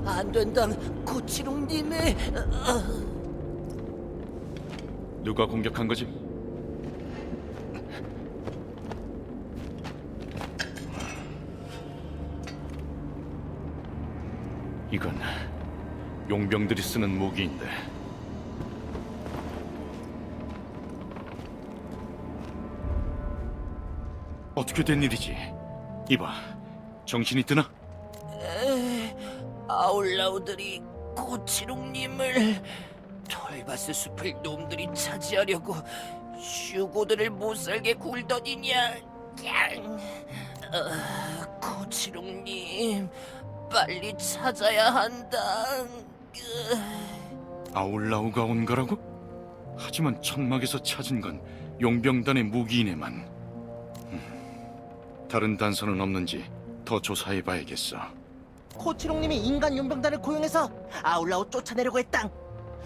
안 된당, 코치롱님의... 누가 공격한 거지? 이건 용병들이 쓰는 무기인데. 어떻게 된 일이지? 이봐, 정신이 드나? 아울라우들이 코치롱님을 털바스 숲을 놈들이 차지하려고 슈고들을 못살게 굴더니냐. 코치롱님, 빨리 찾아야 한다. 아울라우가 온 거라고? 하지만 천막에서 찾은 건 용병단의 무기이네만. 다른 단서는 없는지 더 조사해봐야겠어. 코치롱님이 인간 용병단을 고용해서 아울라우 쫓아내려고 했당.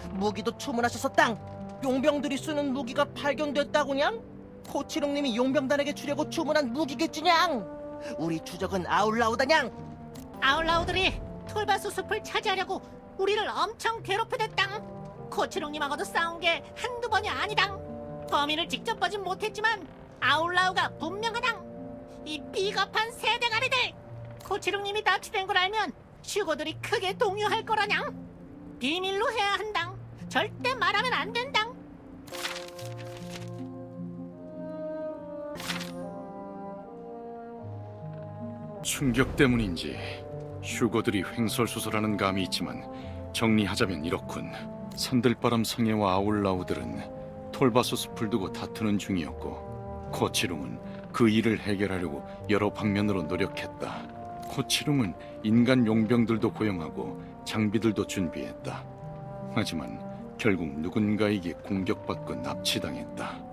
무기도 주문하셨었당. 용병들이 쓰는 무기가 발견됐다고냥? 코치롱님이 용병단에게 주려고 주문한 무기겠지냥. 우리 추적은 아울라우다냥. 아울라우들이 톨바스 숲을 차지하려고 우리를 엄청 괴롭혀댔당. 코치롱님하고도 싸운 게 한두 번이 아니당. 범인을 직접 보진 못했지만 아울라우가 분명하당. 이 비겁한 세대가리들! 코치롱님이 납치된 걸 알면 슈고들이 크게 동요할 거라냥. 비밀로 해야 한당. 절대 말하면 안 된당. 충격 때문인지 휴거들이 횡설수설하는 감이 있지만 정리하자면 이렇군. 산들바람 성애와 아울라우들은 톨바스 숲을 두고 다투는 중이었고, 코치룽은 그 일을 해결하려고 여러 방면으로 노력했다. 코치룽은 인간 용병들도 고용하고 장비들도 준비했다. 하지만 결국 누군가에게 공격받고 납치당했다.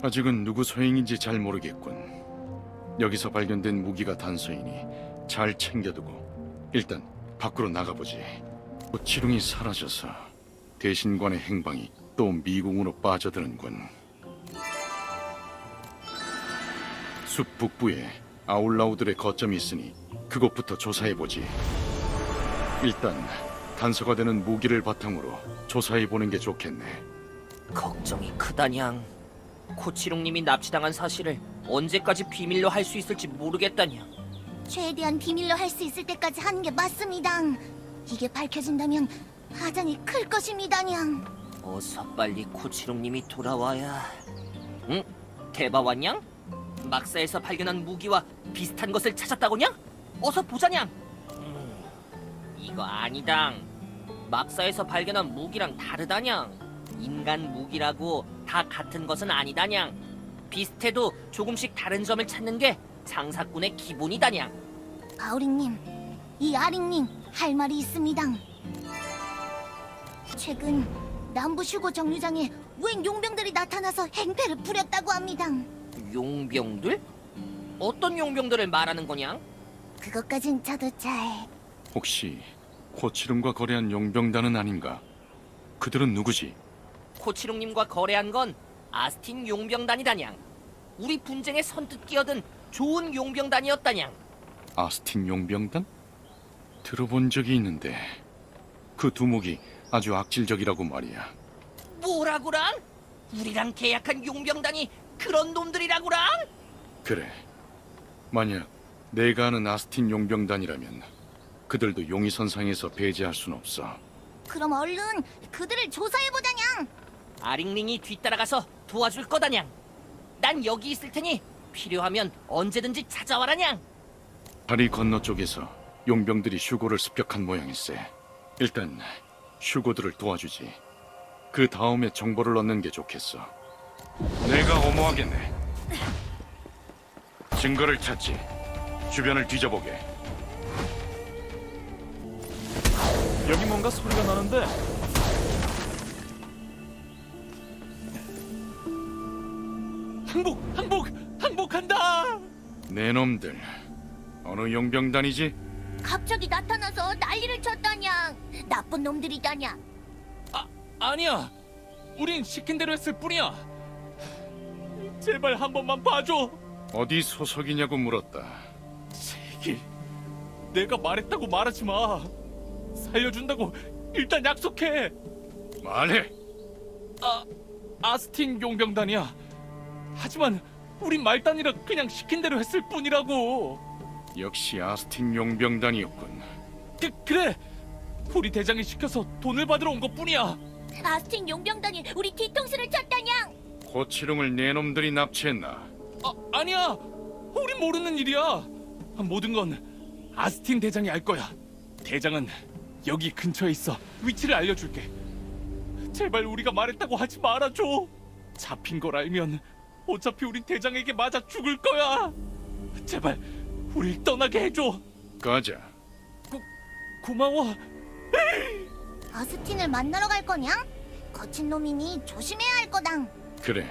아직은 누구 소행인지 잘 모르겠군. 여기서 발견된 무기가 단서이니 잘 챙겨두고 일단 밖으로 나가보지. 코치룽이 사라져서 대신관의 행방이 또 미궁으로 빠져드는군. 숲 북부에 아울라우들의 거점이 있으니 그곳부터 조사해보지. 일단 단서가 되는 무기를 바탕으로 조사해보는 게 좋겠네. 걱정이 크다냥. 코치롱님이 납치당한 사실을 언제까지 비밀로 할 수 있을지 모르겠다냥. 최대한 비밀로 할 수 있을 때까지 하는 게 맞습니다. 이게 밝혀진다면 파장이 클 것입니다냥. 어서 빨리 코치롱님이 돌아와야. 응? 대바 왔냥? 막사에서 발견한 무기와 비슷한 것을 찾았다고냥? 어서 보자냥. 이거 아니당. 막사에서 발견한 무기랑 다르다냥. 인간 무기라고 다 같은 것은 아니다냥. 비슷해도 조금씩 다른 점을 찾는 게 장사꾼의 기본이다냥. 바우링님, 이 아링님 할 말이 있습니다. 최근 남부 슈고 정류장에 웬 용병들이 나타나서 행패를 부렸다고 합니다. 용병들? 어떤 용병들을 말하는 거냥? 그것까진 저도 잘... 혹시 코치룽과 거래한 용병단은 아닌가? 그들은 누구지? 코치롱님과 거래한 건 아스틴 용병단이다냥. 우리 분쟁에 선뜻 끼어든 좋은 용병단이었다냥. 아스틴 용병단? 들어본 적이 있는데 그 두목이 아주 악질적이라고 말이야. 뭐라고랑? 우리랑 계약한 용병단이 그런 놈들이라고랑? 그래. 만약 내가 아는 아스틴 용병단이라면 그들도 용의선상에서 배제할 순 없어. 그럼 얼른 그들을 조사해보자냥. 아링링이 뒤따라가서 도와줄 거다냥. 난 여기 있을 테니 필요하면 언제든지 찾아와라냥. 다리 건너쪽에서 용병들이 슈고를 습격한 모양일세. 일단 슈고들을 도와주지. 그 다음에 정보를 얻는 게 좋겠어. 내가 어머하겠네. 증거를 찾지. 주변을 뒤져보게. 여기 뭔가 소리가 나는데. 항복한다. 내 놈들 어느 용병단이지? 갑자기 나타나서 난리를 쳤다냥. 나쁜 놈들이다냥. 아니야. 우린 시킨 대로 했을 뿐이야. 제발 한 번만 봐줘. 어디 소속이냐고 물었다. 제길. 내가 말했다고 말하지 마. 살려준다고 일단 약속해. 말해. 아스틴 용병단이야. 하지만 우린 말단이라 그냥 시킨 대로 했을 뿐이라고. 역시 아스틴 용병단이었군. 그래. 우리 대장이 시켜서 돈을 받으러 온 것뿐이야. 아스틴 용병단이 우리 뒤통수를 쳤다냥. 코치룡을 내 놈들이 납치했나? 아니야. 우린 모르는 일이야. 모든 건 아스틴 대장이 알 거야. 대장은 여기 근처에 있어. 위치를 알려줄게. 제발 우리가 말했다고 하지 말아줘. 잡힌 걸 알면 어차피 우린 대장에게 맞아 죽을 거야. 제발 우릴 떠나게 해줘. 가자. 고마워. 아스틴을 만나러 갈 거냐? 거친 놈이니 조심해야 할 거당. 그래.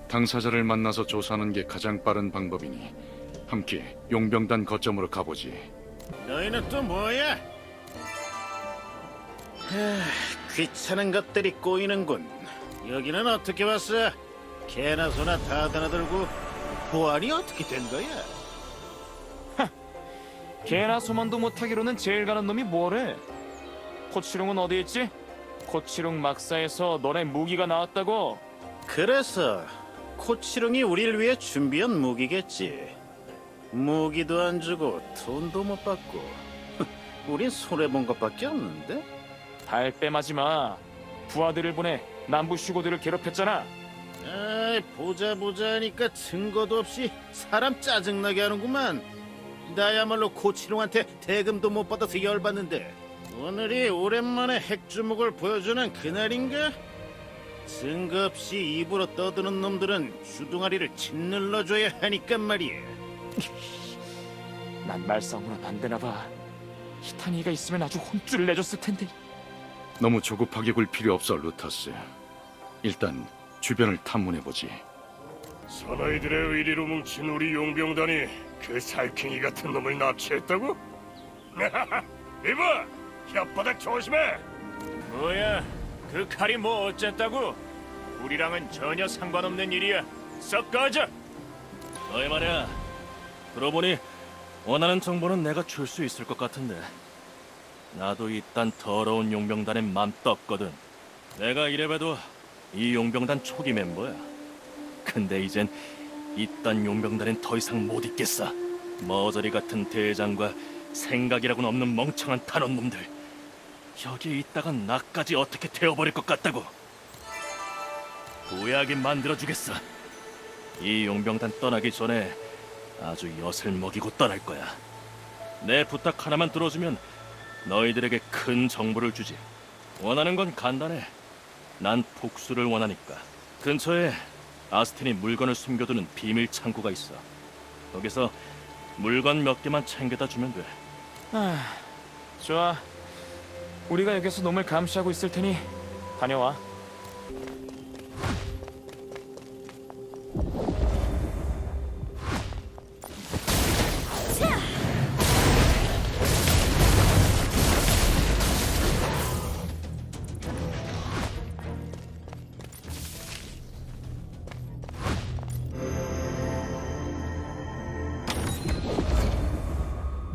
당사자를 만나서 조사하는 게 가장 빠른 방법이니 함께 용병단 거점으로 가보지. 너희는 또 뭐야? 귀찮은 것들이 꼬이는군. 여기는 어떻게 왔어? 개나 소나 다 드나들고 보안이 어떻게 된 거야? 개나 소만도 못하기로는 제일 가는 놈이 뭐래? 코치룡은 어디 있지? 코치룡 막사에서 너네 무기가 나왔다고? 그래서 코치룡이 우리를 위해 준비한 무기겠지. 무기도 안 주고 돈도 못 받고 우린 손해본 것밖에 없는데? 발뺌하지 마. 부하들을 보내 남부 슈고들을 괴롭혔잖아. 아이, 보자 하니까 증거도 없이 사람 짜증나게 하는구만. 나야말로 코치룡한테 대금도 못 받아서 열받는데 오늘이 오랜만에 핵주먹을 보여주는 그날인가? 증거 없이 입으로 떠드는 놈들은 주둥아리를 짓눌러줘야 하니까 말이야. 난 말싸움으로는 안 되나 봐. 히타니가 있으면 아주 혼쭐을 내줬을 텐데. 너무 조급하게 굴 필요 없어, 루타스. 일단 주변을 탐문해보지. 사나이들의 의리로 뭉친 우리 용병단이 그 살쾡이 같은 놈을 납치했다고? 이봐! 혓바닥 조심해! 뭐야? 그 칼이 뭐 어쨌다고? 우리랑은 전혀 상관없는 일이야. 썩 꺼져! 너희 말이야. 들어보니 원하는 정보는 내가 줄 수 있을 것 같은데 나도 이딴 더러운 용병단에 맘 떴거든. 내가 이래봬도 이 용병단 초기 멤버야. 근데 이젠 이딴 용병단엔 더 이상 못 있겠어. 머저리 같은 대장과 생각이라고는 없는 멍청한 단원놈들. 여기에 있다가 나까지 어떻게 태워버릴 것 같다고. 후회하게 만들어주겠어. 이 용병단 떠나기 전에 아주 엿을 먹이고 떠날 거야. 내 부탁 하나만 들어주면 너희들에게 큰 정보를 주지. 원하는 건 간단해. 난 복수를 원하니까. 근처에 아스틴이 물건을 숨겨두는 비밀 창고가 있어. 거기서 물건 몇 개만 챙겨다 주면 돼. 좋아. 우리가 여기서 놈을 감시하고 있을 테니 다녀와.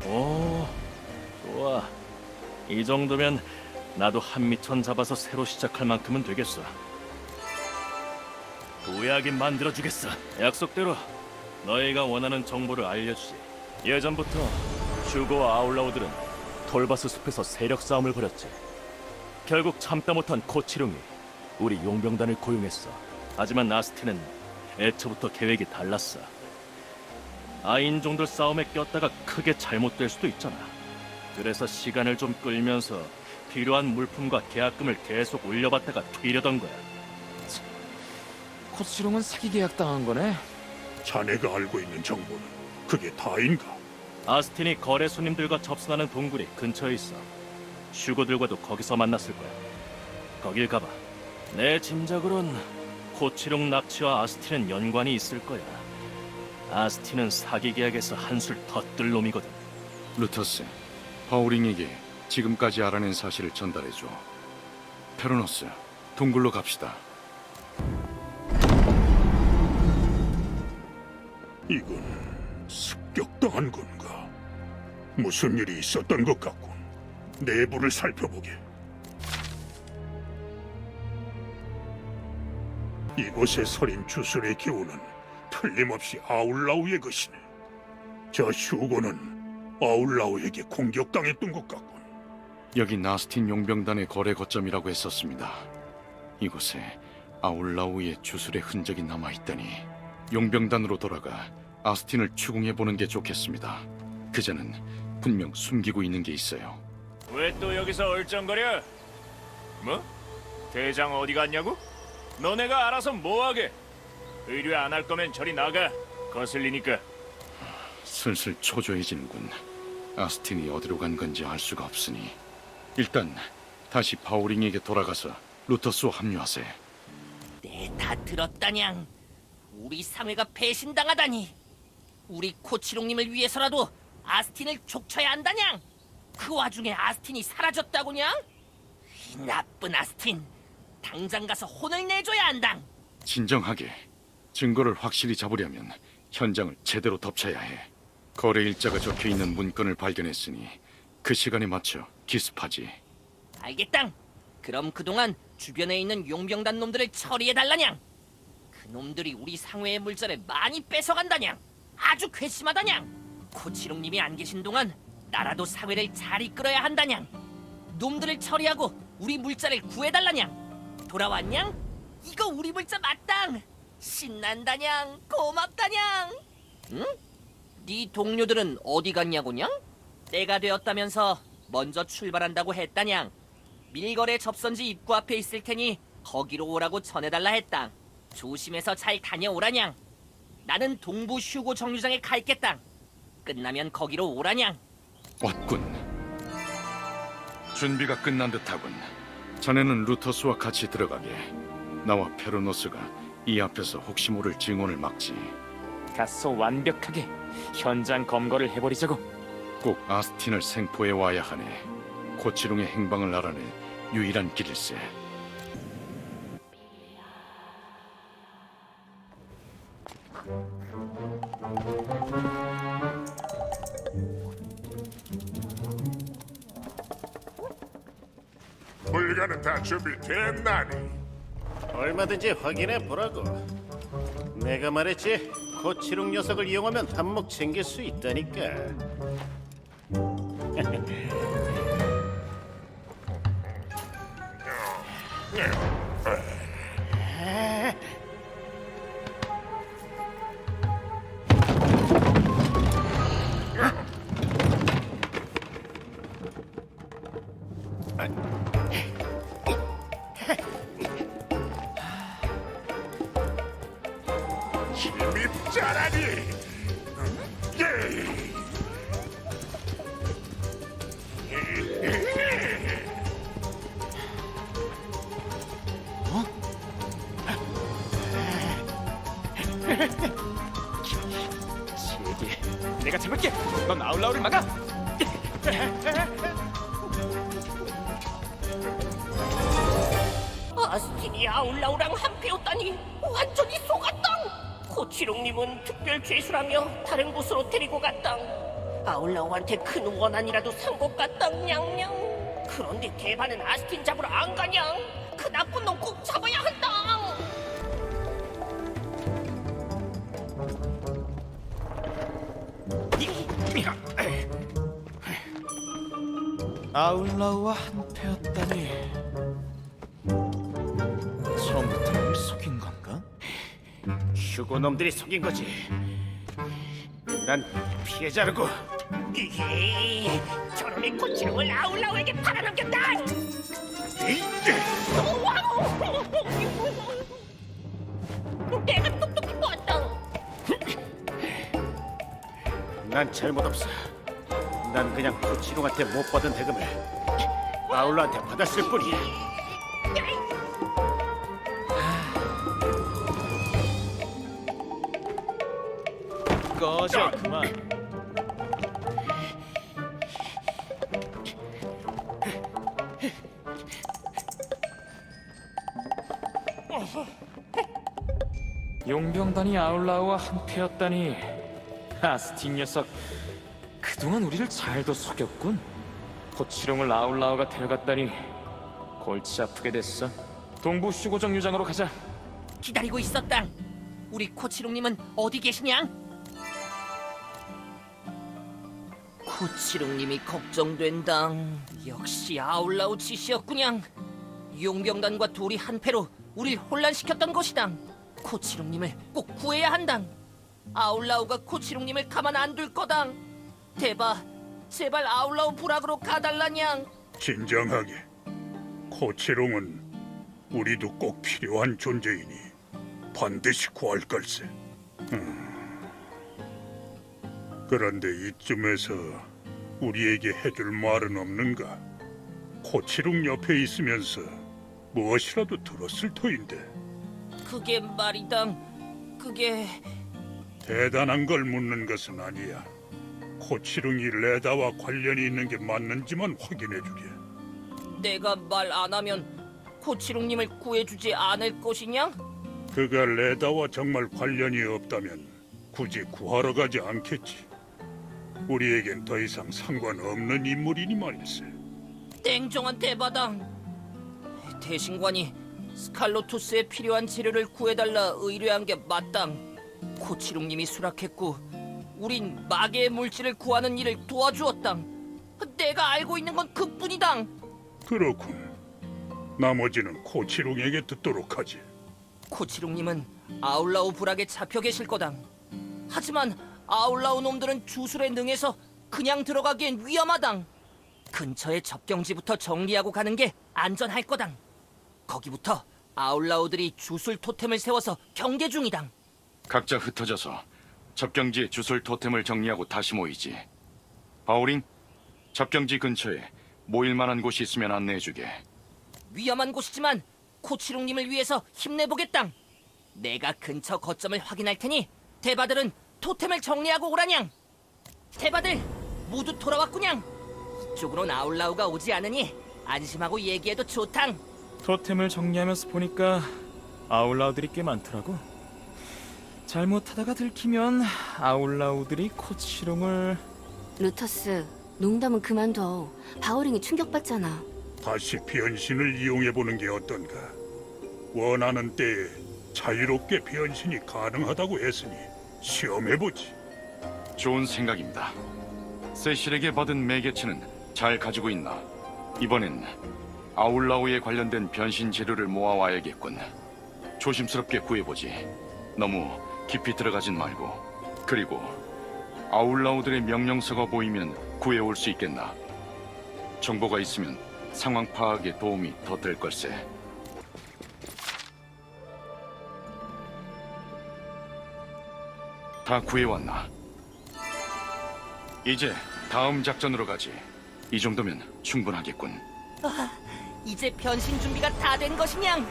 오, 좋아. 이 정도면 나도 한미천 잡아서 새로 시작할 만큼은 되겠어. 후회하게 만들어주겠어. 약속대로 너희가 원하는 정보를 알려주지. 예전부터 슈고와 아울라우들은 톨바스 숲에서 세력 싸움을 벌였지. 결국 참다 못한 코치룡이 우리 용병단을 고용했어. 하지만 아스틴은 애초부터 계획이 달랐어. 아인종들 싸움에 꼈다가 크게 잘못될 수도 있잖아. 그래서 시간을 좀 끌면서 필요한 물품과 계약금을 계속 올려받다가 튀려던 거야. 코치룡은 사기 계약 당한 거네. 자네가 알고 있는 정보는 그게 다인가? 아스틴이 거래 손님들과 접선하는 동굴이 근처에 있어. 슈고들과도 거기서 만났을 거야. 거길 가봐. 내 짐작으론 코치룡 납치와 아스틴은 연관이 있을 거야. 아스틴은 사기 계약에서 한술 더 뜰 놈이거든. 루타스, 파우링에게 지금까지 알아낸 사실을 전달해줘. 페로노스, 동굴로 갑시다. 이건 습격당한 건가? 무슨 일이 있었던 것 같군. 내부를 살펴보게. 이곳에 서린 주술의 기운은 틀림없이 아울라우의 것이네. 저 휴고는 아울라우에게 공격당했던 것 같군. 여기 나스틴 용병단의 거래 거점이라고 했었습니다. 이곳에 아울라우의 주술의 흔적이 남아있다니 용병단으로 돌아가 아스틴을 추궁해보는 게 좋겠습니다. 그자는 분명 숨기고 있는 게 있어요. 왜 또 여기서 얼쩡거려? 뭐? 대장 어디 갔냐고? 너네가 알아서 뭐하게? 의뢰 안 할 거면 저리 나가. 거슬리니까. 슬슬 초조해지는군. 아스틴이 어디로 간 건지 알 수가 없으니 일단 다시 파오링에게 돌아가서 루터스와 합류하세. 네, 다 들었다냥. 우리 상회가 배신당하다니. 우리 코치롱님을 위해서라도 아스틴을 족쳐야 한다냥. 그 와중에 아스틴이 사라졌다고냥? 이 나쁜 아스틴. 당장 가서 혼을 내줘야 한당. 진정하게. 증거를 확실히 잡으려면 현장을 제대로 덮쳐야 해. 거래 일자가 적혀있는 문건을 발견했으니 그 시간에 맞춰 기습하지. 알겠당. 그럼 그동안 주변에 있는 용병단 놈들을 처리해달라냥. 그 놈들이 우리 상회의 물자를 많이 뺏어간다냥. 아주 괘씸하다냥. 코치롱님이 안 계신 동안 나라도 상회를 잘 이끌어야 한다냥. 놈들을 처리하고 우리 물자를 구해달라냥. 돌아왔냥? 이거 우리 물자 맞당. 신난다냥. 고맙다냥. 응? 네 동료들은 어디 갔냐고냥? 때가 되었다면서 먼저 출발한다고 했다냥. 밀거래 접선지 입구 앞에 있을 테니 거기로 오라고 전해달라 했당. 조심해서 잘 다녀오라냥. 나는 동부 휴고 정류장에 갈겠당. 끝나면 거기로 오라냥. 왔군. 준비가 끝난 듯하군. 자네는 루터스와 같이 들어가게. 나와 페르노스가 이 앞에서 혹시 모를 증언을 막지. 가서 완벽하게 현장 검거를 해버리자고. 꼭 아스틴을 생포해 와야 하네. 코치롱의 행방을 알아낼 유일한 길일세. 물건은 다 준비됐나니? 얼마든지 확인해 보라고. 내가 말했지. 코치롱 녀석을 이용하면 한몫 챙길 수 있다니까. 힘입자라니. 세게. 내가 잡을게. 넌 아울라우를 막아. 아스틴이 아울라우랑 한패였다니 완전히 속았당. 코치롱님은 특별 죄수라며 다른 곳으로 데리고 갔당. 아울라우한테 큰 원한이라도 산 것 같당 냥냥. 그런데 대바는 아스틴 잡으러 안 가냥. 그 나쁜 놈 꼭 잡아야 한당. 아울라우와 한패였다니. 처음부터 널 속인 건가? 휴고 놈들이 속인 거지. 난 피해자라고. 저놈의 코치롱을 아울라우에게 팔아넘겼다. 내가 똑똑히 보았다. 난 잘못 없어. 난 그냥 코치롱한테 못 받은 대금을 아울라한테 받았을 뿐이야. 꺼져 그만. 용병단이 아울라우와 한패였다니. 아스틴 녀석 그동안 우리를 잘도 속였군. 코치룡을 아울라오가 데려갔다니 골치 아프게 됐어. 동부 슈고정 유장으로 가자. 기다리고 있었당. 우리 코치롱님은 어디 계시냐? 코치롱님이 걱정된당. 역시 아울라우 짓이었구냥. 용병단과 둘이 한패로 우릴 혼란시켰던 것이당. 코치롱님을 꼭 구해야 한당. 아울라우가 코치롱님을 가만 안 둘 거당. 대바, 제발 아울라우 부락으로 가달라냥. 진정하게. 코치롱은 우리도 꼭 필요한 존재이니 반드시 구할 걸세. 그런데 이쯤에서 우리에게 해줄 말은 없는가? 코치롱 옆에 있으면서 무엇이라도 들었을 터인데. 그게 말이당. 그게... 대단한 걸 묻는 것은 아니야. 코치롱이 레다와 관련이 있는 게 맞는지만 확인해주게. 내가 말 안 하면 코치롱님을 구해주지 않을 것이냐? 그가 레다와 정말 관련이 없다면 굳이 구하러 가지 않겠지. 우리에겐 더 이상 상관없는 인물이니 말일세. 땡정한 대바당. 대신관이 스칼로투스에 필요한 재료를 구해달라 의뢰한 게 맞당. 코치롱님이 수락했고 우린 마계의 물질을 구하는 일을 도와주었당. 내가 알고 있는 건 그뿐이당. 그렇군. 나머지는 코치롱에게 듣도록 하지. 코치롱님은 아울라우 부락에 잡혀 계실 거당. 하지만 아울라우 놈들은 주술에 능해서 그냥 들어가기엔 위험하당. 근처의 접경지부터 정리하고 가는 게 안전할 거당. 거기부터 아울라우들이 주술 토템을 세워서 경계 중이당. 각자 흩어져서 접경지의 주술 토템을 정리하고 다시 모이지. 바오링, 접경지 근처에 모일 만한 곳이 있으면 안내해주게. 위험한 곳이지만 코치롱님을 위해서 힘내보겠당. 내가 근처 거점을 확인할 테니 대바들은 토템을 정리하고 오라냥. 대바들 모두 돌아왔구냥. 이쪽으론 아울라우가 오지 않으니 안심하고 얘기해도 좋당. 토템을 정리하면서 보니까 아울라우들이 꽤 많더라고. 잘못하다가 들키면 아울라우들이 코치롱을... 루터스, 농담은 그만둬. 바오링이 충격받잖아. 다시 변신을 이용해보는 게 어떤가? 원하는 때에 자유롭게 변신이 가능하다고 했으니 시험해보지. 좋은 생각입니다. 세실에게 받은 매개체는 잘 가지고 있나? 이번엔 아울라우에 관련된 변신 재료를 모아와야겠군. 조심스럽게 구해보지. 너무 깊이 들어가진 말고. 그리고 아울라우들의 명령서가 보이면 구해올 수 있겠나? 정보가 있으면 상황 파악에 도움이 더 될 걸세. 다 구해왔나? 이제 다음 작전으로 가지. 이 정도면 충분하겠군. 이제 변신 준비가 다 된 것이냥.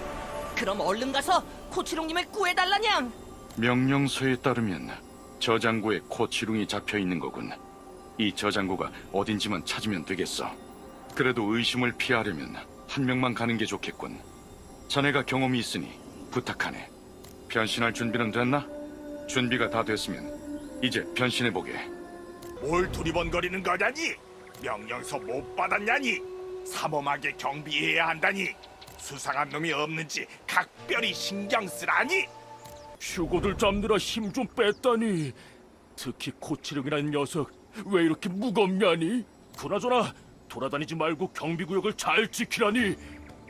그럼 얼른 가서 코치롱님을 구해달라냥. 명령서에 따르면 저장고에 코치룽이 잡혀있는 거군. 이 저장고가 어딘지만 찾으면 되겠어. 그래도 의심을 피하려면 한 명만 가는 게 좋겠군. 자네가 경험이 있으니 부탁하네. 변신할 준비는 됐나? 준비가 다 됐으면 이제 변신해보게. 뭘 두리번거리는 거냐니? 명령서 못 받았냐니? 삼엄하게 경비해야 한다니? 수상한 놈이 없는지 각별히 신경 쓰라니? 휴고들 잡느라 힘 좀 뺐다니. 특히 코치령이라는 녀석 왜 이렇게 무겁냐니? 그나저나 돌아다니지 말고 경비구역을 잘 지키라니.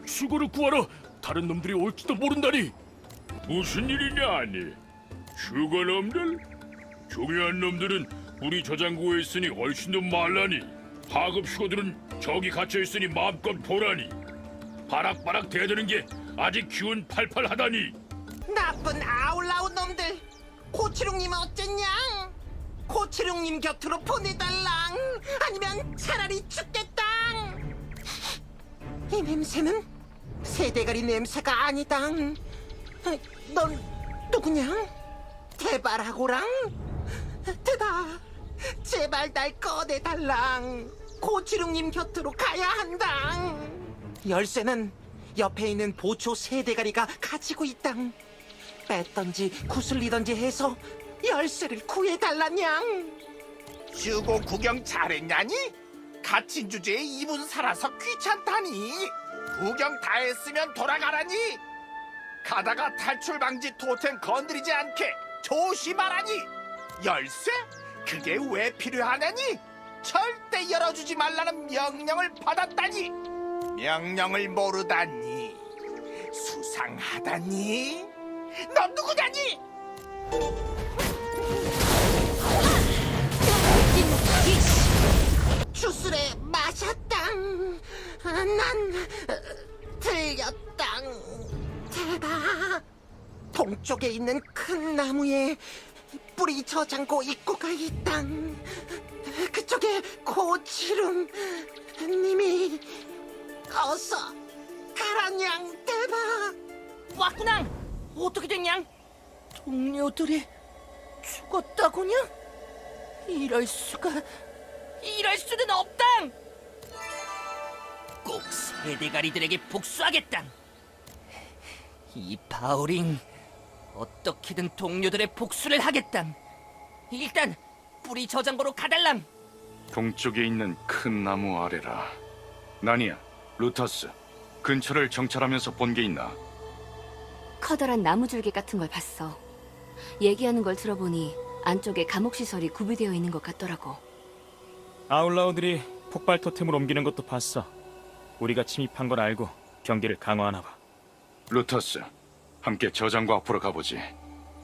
휴고를 구하러 다른 놈들이 올지도 모른다니. 무슨 일이냐 아니? 휴거놈들? 중요한 놈들은 우리 저장고에 있으니 훨씬 더 말라니. 하급 휴거들은 저기 갇혀있으니 마음껏 보라니. 바락바락 대드는 게 아직 기운 팔팔하다니. 나쁜 아울라우 놈들. 코치룡님 어쨌냐? 코치룡님 곁으로 보내달랑. 아니면 차라리 죽겠당. 이 냄새는 새대가리 냄새가 아니당. 넌 누구냐? 대바라고랑? 대다, 제발 날 꺼내달랑. 코치룡님 곁으로 가야 한당. 열쇠는 옆에 있는 보초 새대가리가 가지고 있당. 뺐던지 구슬리던지 해서 열쇠를 구해달라냥. 휴고 구경 잘했냐니? 갇힌 주제에 2분 살아서 귀찮다니. 구경 다 했으면 돌아가라니. 가다가 탈출 방지 토템 건드리지 않게 조심하라니. 열쇠? 그게 왜 필요하냐니? 절대 열어주지 말라는 명령을 받았다니. 명령을 모르다니. 수상하다니. 넌 누구냐니? 주스를 마셨당. 난 들렸당. 대박. 동쪽에 있는 큰 나무에 뿌리 저장고 입구가 있당. 그쪽에 고치름 님이 어서 가라냥. 대박. 왔구나. 어떻게 됐냐? 동료들이 죽었다고냐? 이럴 수가. 이럴 수는 없당. 꼭 세대가리들에게 복수하겠당. 이 바오링 어떻게든 동료들의 복수를 하겠당. 일단 뿌리 저장고로 가달랑. 동쪽에 있는 큰 나무 아래라. 나니야, 루터스, 근처를 정찰하면서 본 게 있나? 커다란 나무줄기 같은 걸 봤어. 얘기하는 걸 들어보니 안쪽에 감옥시설이 구비되어 있는 것 같더라고. 아울라우들이 폭발 토템을 옮기는 것도 봤어. 우리가 침입한 걸 알고 경계를 강화하나 봐. 루터스, 함께 저장고 앞으로 가보지.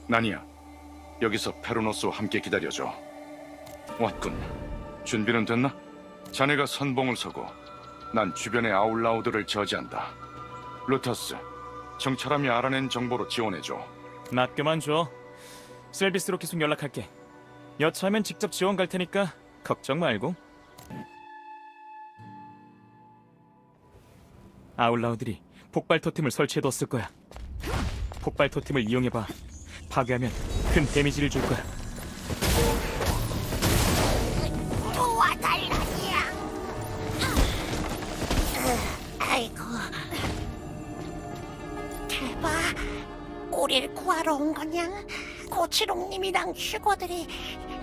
나니야, 여기서 페로노스와 함께 기다려줘. 왔군. 준비는 됐나? 자네가 선봉을 서고 난 주변의 아울라우드를 저지한다. 루터스, 정찰함이 알아낸 정보로 지원해줘. 맡겨만 줘. 셀비스로 계속 연락할게. 여차하면 직접 지원 갈 테니까 걱정 말고. 아울라우들이 폭발 토템을 설치해뒀을 거야. 폭발 토템을 이용해봐. 파괴하면 큰 데미지를 줄 거야. 도와달라니야. 아이고. 대박. 우리를 구하러 온 거냐? 고치롱님이랑 슈거들이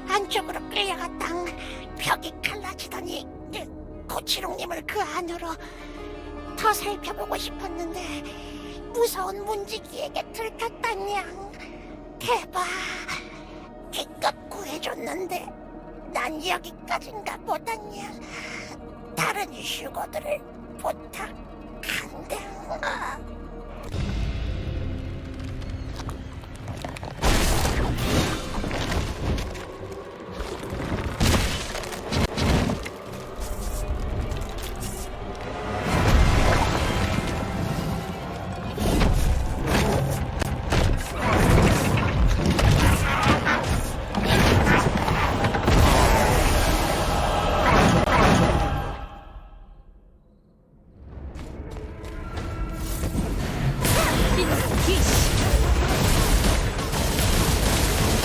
안쪽으로 끌려갔당. 벽이 갈라지더니 고치롱님을 그 안으로. 더 살펴보고 싶었는데 무서운 문지기에게 들켰다냥. 대박. 기껏 구해줬는데 난 여기까지인가 보다냐. 다른 슈거들을 부탁한대.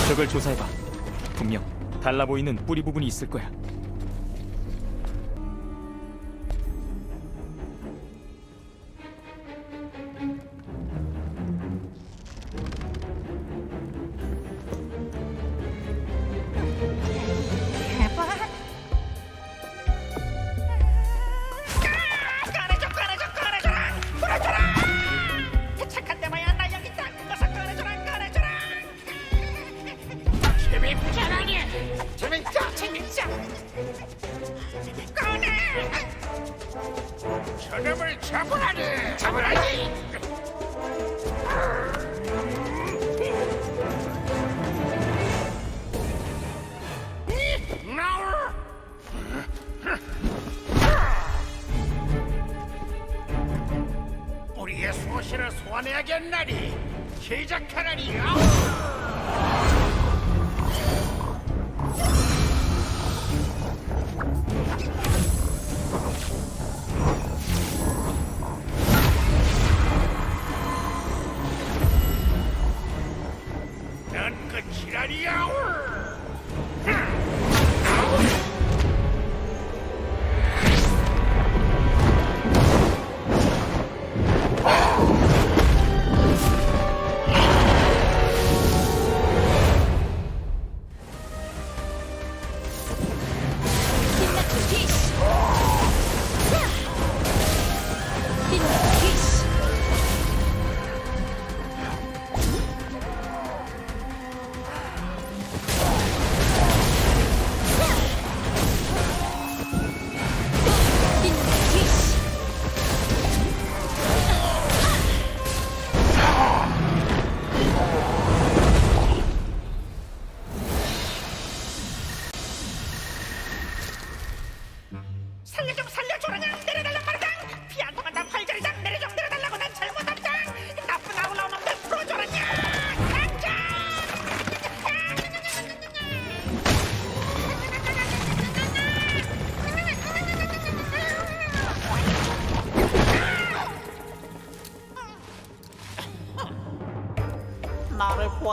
저걸 조사해봐. 분명 달라 보이는 뿌리 부분이 있을 거야. 저놈을 잡으라니. 잡으라니. 우리의 소신을 소환해야겠나니. 시작하라니. 넌 끝이라니야.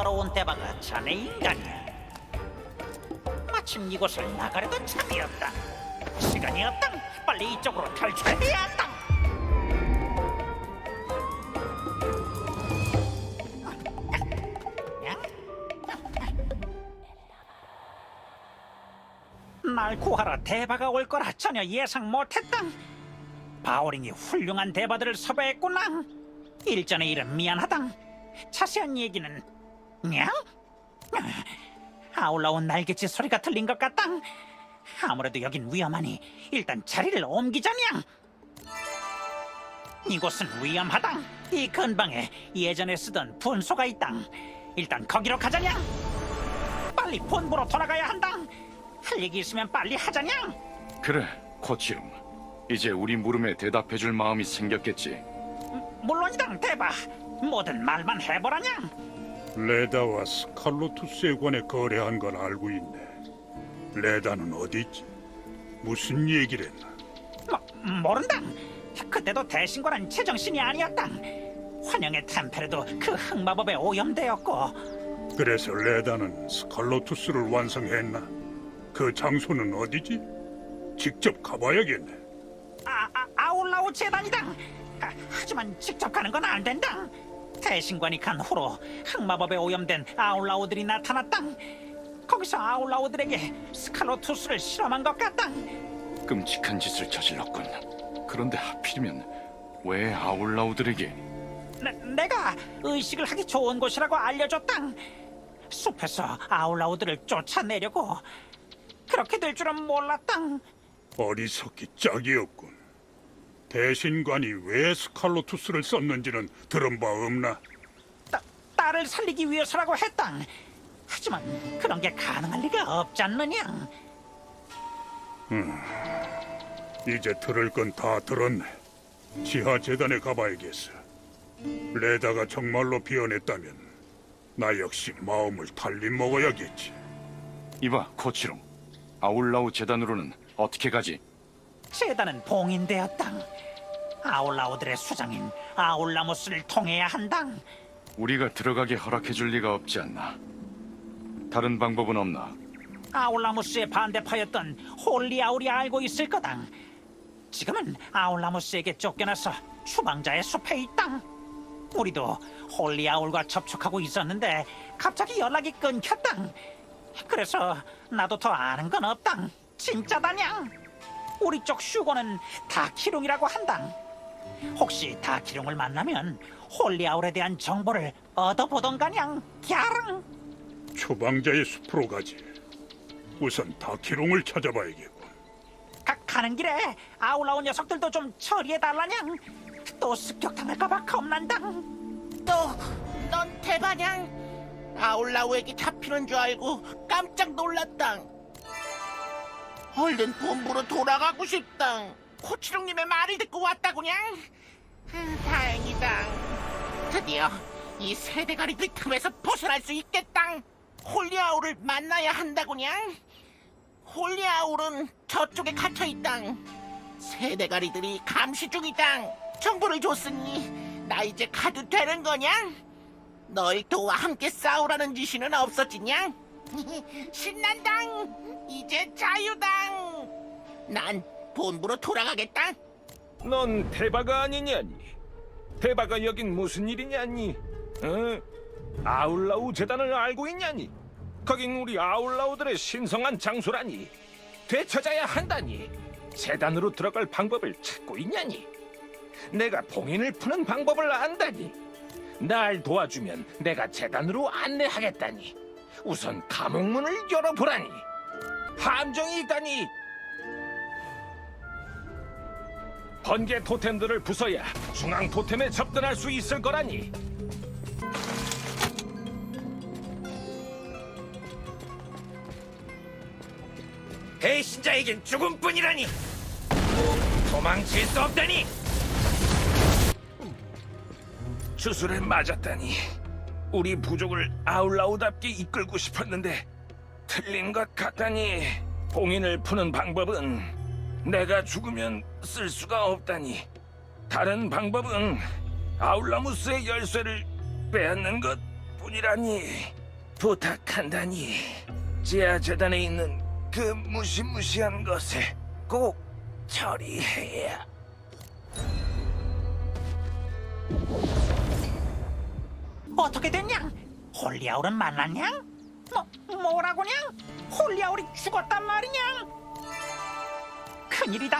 구하러 온 대바가 자네 인간이야. 마침 이곳을 나가려던 참이었다. 시간이 없다. 빨리 이쪽으로 탈출해야 한다. 날 구하러 대바가 올 거라 전혀 예상 못했다. 바오링이 훌륭한 대바들을 섭외했구나. 일전의 일은 미안하다. 자세한 얘기는 냥? 아울러온 날개짓 소리가 들린 것 같다. 아무래도 여긴 위험하니 일단 자리를 옮기자냥. 이곳은 위험하다. 이 근방에 예전에 쓰던 분소가 있다. 일단 거기로 가자냥. 빨리 본부로 돌아가야 한다. 할 얘기 있으면 빨리 하자냥. 그래, 코치름. 이제 우리 물음에 대답해줄 마음이 생겼겠지. 물론이다, 대바. 뭐든 말만 해보라냥. 레다와 스칼로투스에 관해 거래한 건 알고 있네. 레다는 어디 있지? 무슨 얘기를 했나? 모른다. 그때도 대신과는 제정신이 아니었다. 환영의 템페르도 그 흑마법에 오염되었고. 그래서 레다는 스칼로투스를 완성했나? 그 장소는 어디지? 직접 가봐야겠네. 아울라우 재단이다. 하지만 직접 가는 건 안 된다. 대신관이 간 후로 흑마법에 오염된 아울라우들이 나타났다. 거기서 아울라우들에게 스칼로투스를 실험한 것 같다. 끔찍한 짓을 저질렀군. 그런데 하필이면 왜 아울라우들에게? 내가 의식을 하기 좋은 곳이라고 알려줬다. 숲에서 아울라우들을 쫓아내려고. 그렇게 될 줄은 몰랐다. 어리석기 짝이었군. 대신관이 왜 스칼로투스를 썼는지는 들은 바 없나? 딸을 살리기 위해서라고 했다. 하지만 그런 게 가능할 리가 없지 않느냐. 이제 들을 건 다 들었네. 지하 재단에 가봐야겠어. 레다가 정말로 비워냈다면 나 역시 마음을 달리 먹어야겠지. 이봐, 코치롱. 아울라우 재단으로는 어떻게 가지? 재단은 봉인되었다. 아울라우들의 수장인 아울라무스를 통해야 한다. 우리가 들어가게 허락해줄 리가 없지 않나? 다른 방법은 없나? 아울라무스의 반대파였던 홀리아울이 알고 있을 거다. 지금은 아울라무스에게 쫓겨나서 추방자의 숲에 있다. 우리도 홀리아울과 접촉하고 있었는데 갑자기 연락이 끊겼다. 그래서 나도 더 아는 건 없다. 진짜다냥. 우리 쪽 슈고는 다키룡이라고 한다. 혹시 다키룡을 만나면 홀리아울에 대한 정보를 얻어보던가냥. 갸릉. 추방자의 숲으로 가지. 우선 다키롱을 찾아봐야겠군. 가는 길에 아울라운 녀석들도 좀 처리해달라냥. 또 습격당할까봐 겁난다. 넌 대바냥. 아울라우에게 잡히는 줄 알고 깜짝 놀랐다. 얼른 본부로 돌아가고 싶다. 코치롱님의 말을 듣고 왔다구냥. 다행이다. 드디어 이 세대가리들 틈에서 벗어날 수 있겠다. 홀리아울을 만나야 한다구냥. 홀리아울은 저쪽에 갇혀있다. 세대가리들이 감시 중이다. 정보를 줬으니 나 이제 가도 되는 거냐? 널 도와 함께 싸우라는 지시는 없었지냐? 신난당. 이제 자유당. 난 본부로 돌아가겠다. 넌 대바가 아니냐니? 대바가 여긴 무슨 일이냐니? 아울라우 재단을 알고 있냐니? 거긴 우리 아울라우들의 신성한 장소라니. 되찾아야 한다니. 재단으로 들어갈 방법을 찾고 있냐니? 내가 봉인을 푸는 방법을 안다니. 날 도와주면 내가 재단으로 안내하겠다니. 우선 감옥문을 열어보라니. 함정이 있다니. 번개 토템들을 부숴야 중앙 토템에 접근할 수 있을 거라니. 배신자에겐 죽음뿐이라니. 도망칠 수 없다니. 주술에 맞았다니. 우리 부족을 아울라우답게 이끌고 싶었는데 틀린 것 같다니. 봉인을 푸는 방법은 내가 죽으면 쓸 수가 없다니. 다른 방법은 아울라무스의 열쇠를 빼앗는 것 뿐이라니. 부탁한다니. 지하 재단에 있는 그 무시무시한 것을 꼭 처리해야. 어떻게 됐냐? 홀리아울은 만났냐? 뭐라고냐? 홀리아울이 죽었단 말이냐? 큰일이다.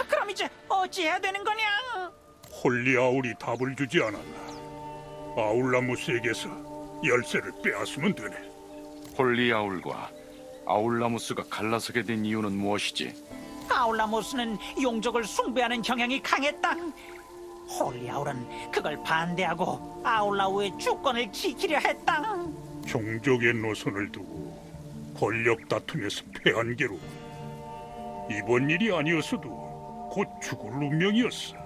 그럼 이제 어찌해야 되는 거냐? 홀리아울이 답을 주지 않았나? 아울라무스에게서 열쇠를 빼앗으면 되네. 홀리아울과 아울라무스가 갈라서게 된 이유는 무엇이지? 아울라모스는 용족을 숭배하는 경향이 강했다. 홀리아울은 그걸 반대하고 아울라우의 주권을 지키려 했다. 종족의 노선을 두고 권력 다툼에서 패한 게로 이번 일이 아니었어도 곧 죽을 운명이었어.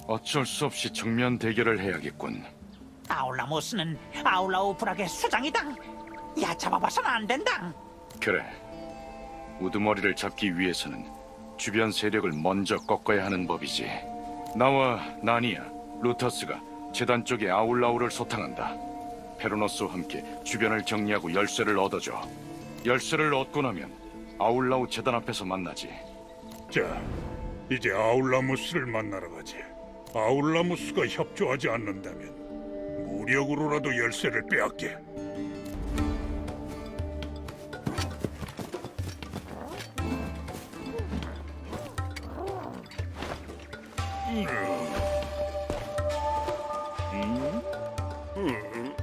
어쩔 수 없이 정면 대결을 해야겠군. 아울라모스는 아울라우 부락의 수장이다. 야, 잡아봐서는 안 된다. 그래. 우두머리를 잡기 위해서는 주변 세력을 먼저 꺾어야 하는 법이지. 나와 나니아, 루터스가 재단 쪽에 아울라우를 소탕한다. 페로노스와 함께 주변을 정리하고 열쇠를 얻어줘. 열쇠를 얻고 나면 아울라우 재단 앞에서 만나지. 자, 이제 아울라무스를 만나러 가지. 아울라무스가 협조하지 않는다면 무력으로라도 열쇠를 빼앗게.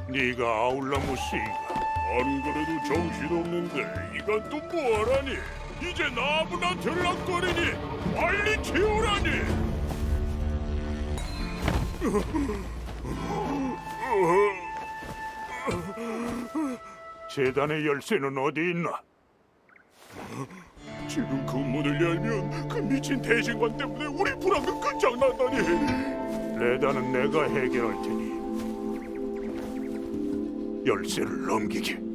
네가 아울라무스인가? 안 그래도 정신없는데 이건 또 뭐하라니? 이제 나무나 들락거리니 빨리 치우라니! 재단의 열쇠는 어디 있나? 지금 그 문을 열면 그 미친 대신관 때문에 우리 불황은 끝장난다니. 레다는 내가 해결할 테니 열쇠를 넘기게.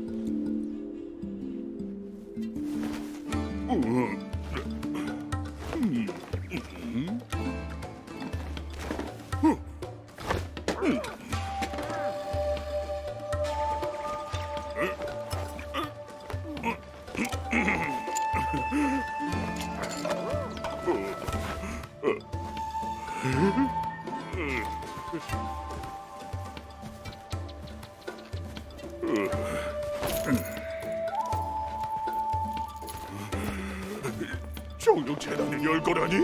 정령 재단을 열 거라니?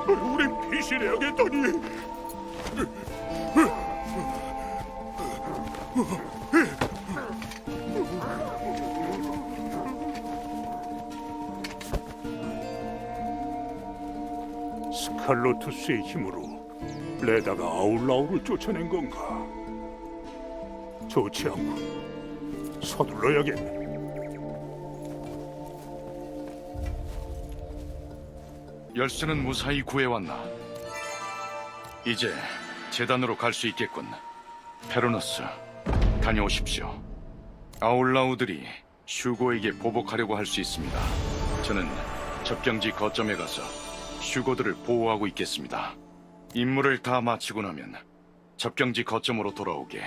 우린 피신해야겠다니. 스칼로투스의 힘으로 레다가 아울라우를 쫓아낸 건가? 좋지 않고 서둘러야겠네. 열쇠는 무사히 구해왔나? 이제 재단으로 갈 수 있겠군. 페로노스, 다녀오십시오. 아울라우들이 슈고에게 보복하려고 할 수 있습니다. 저는 접경지 거점에 가서 슈고들을 보호하고 있겠습니다. 임무를 다 마치고 나면 접경지 거점으로 돌아오게.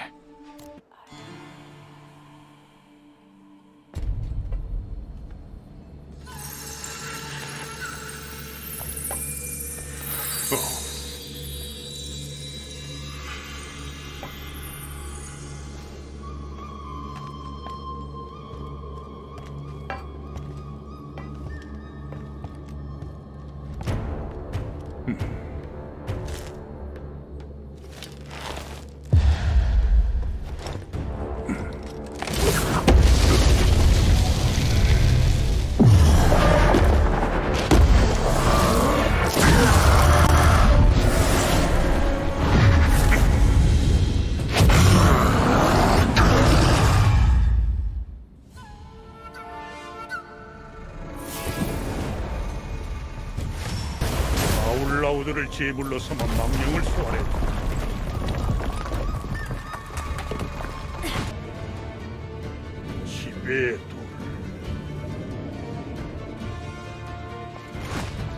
아울라우들을 제물로 삼아 망령을 소환했다. 지배의 돌.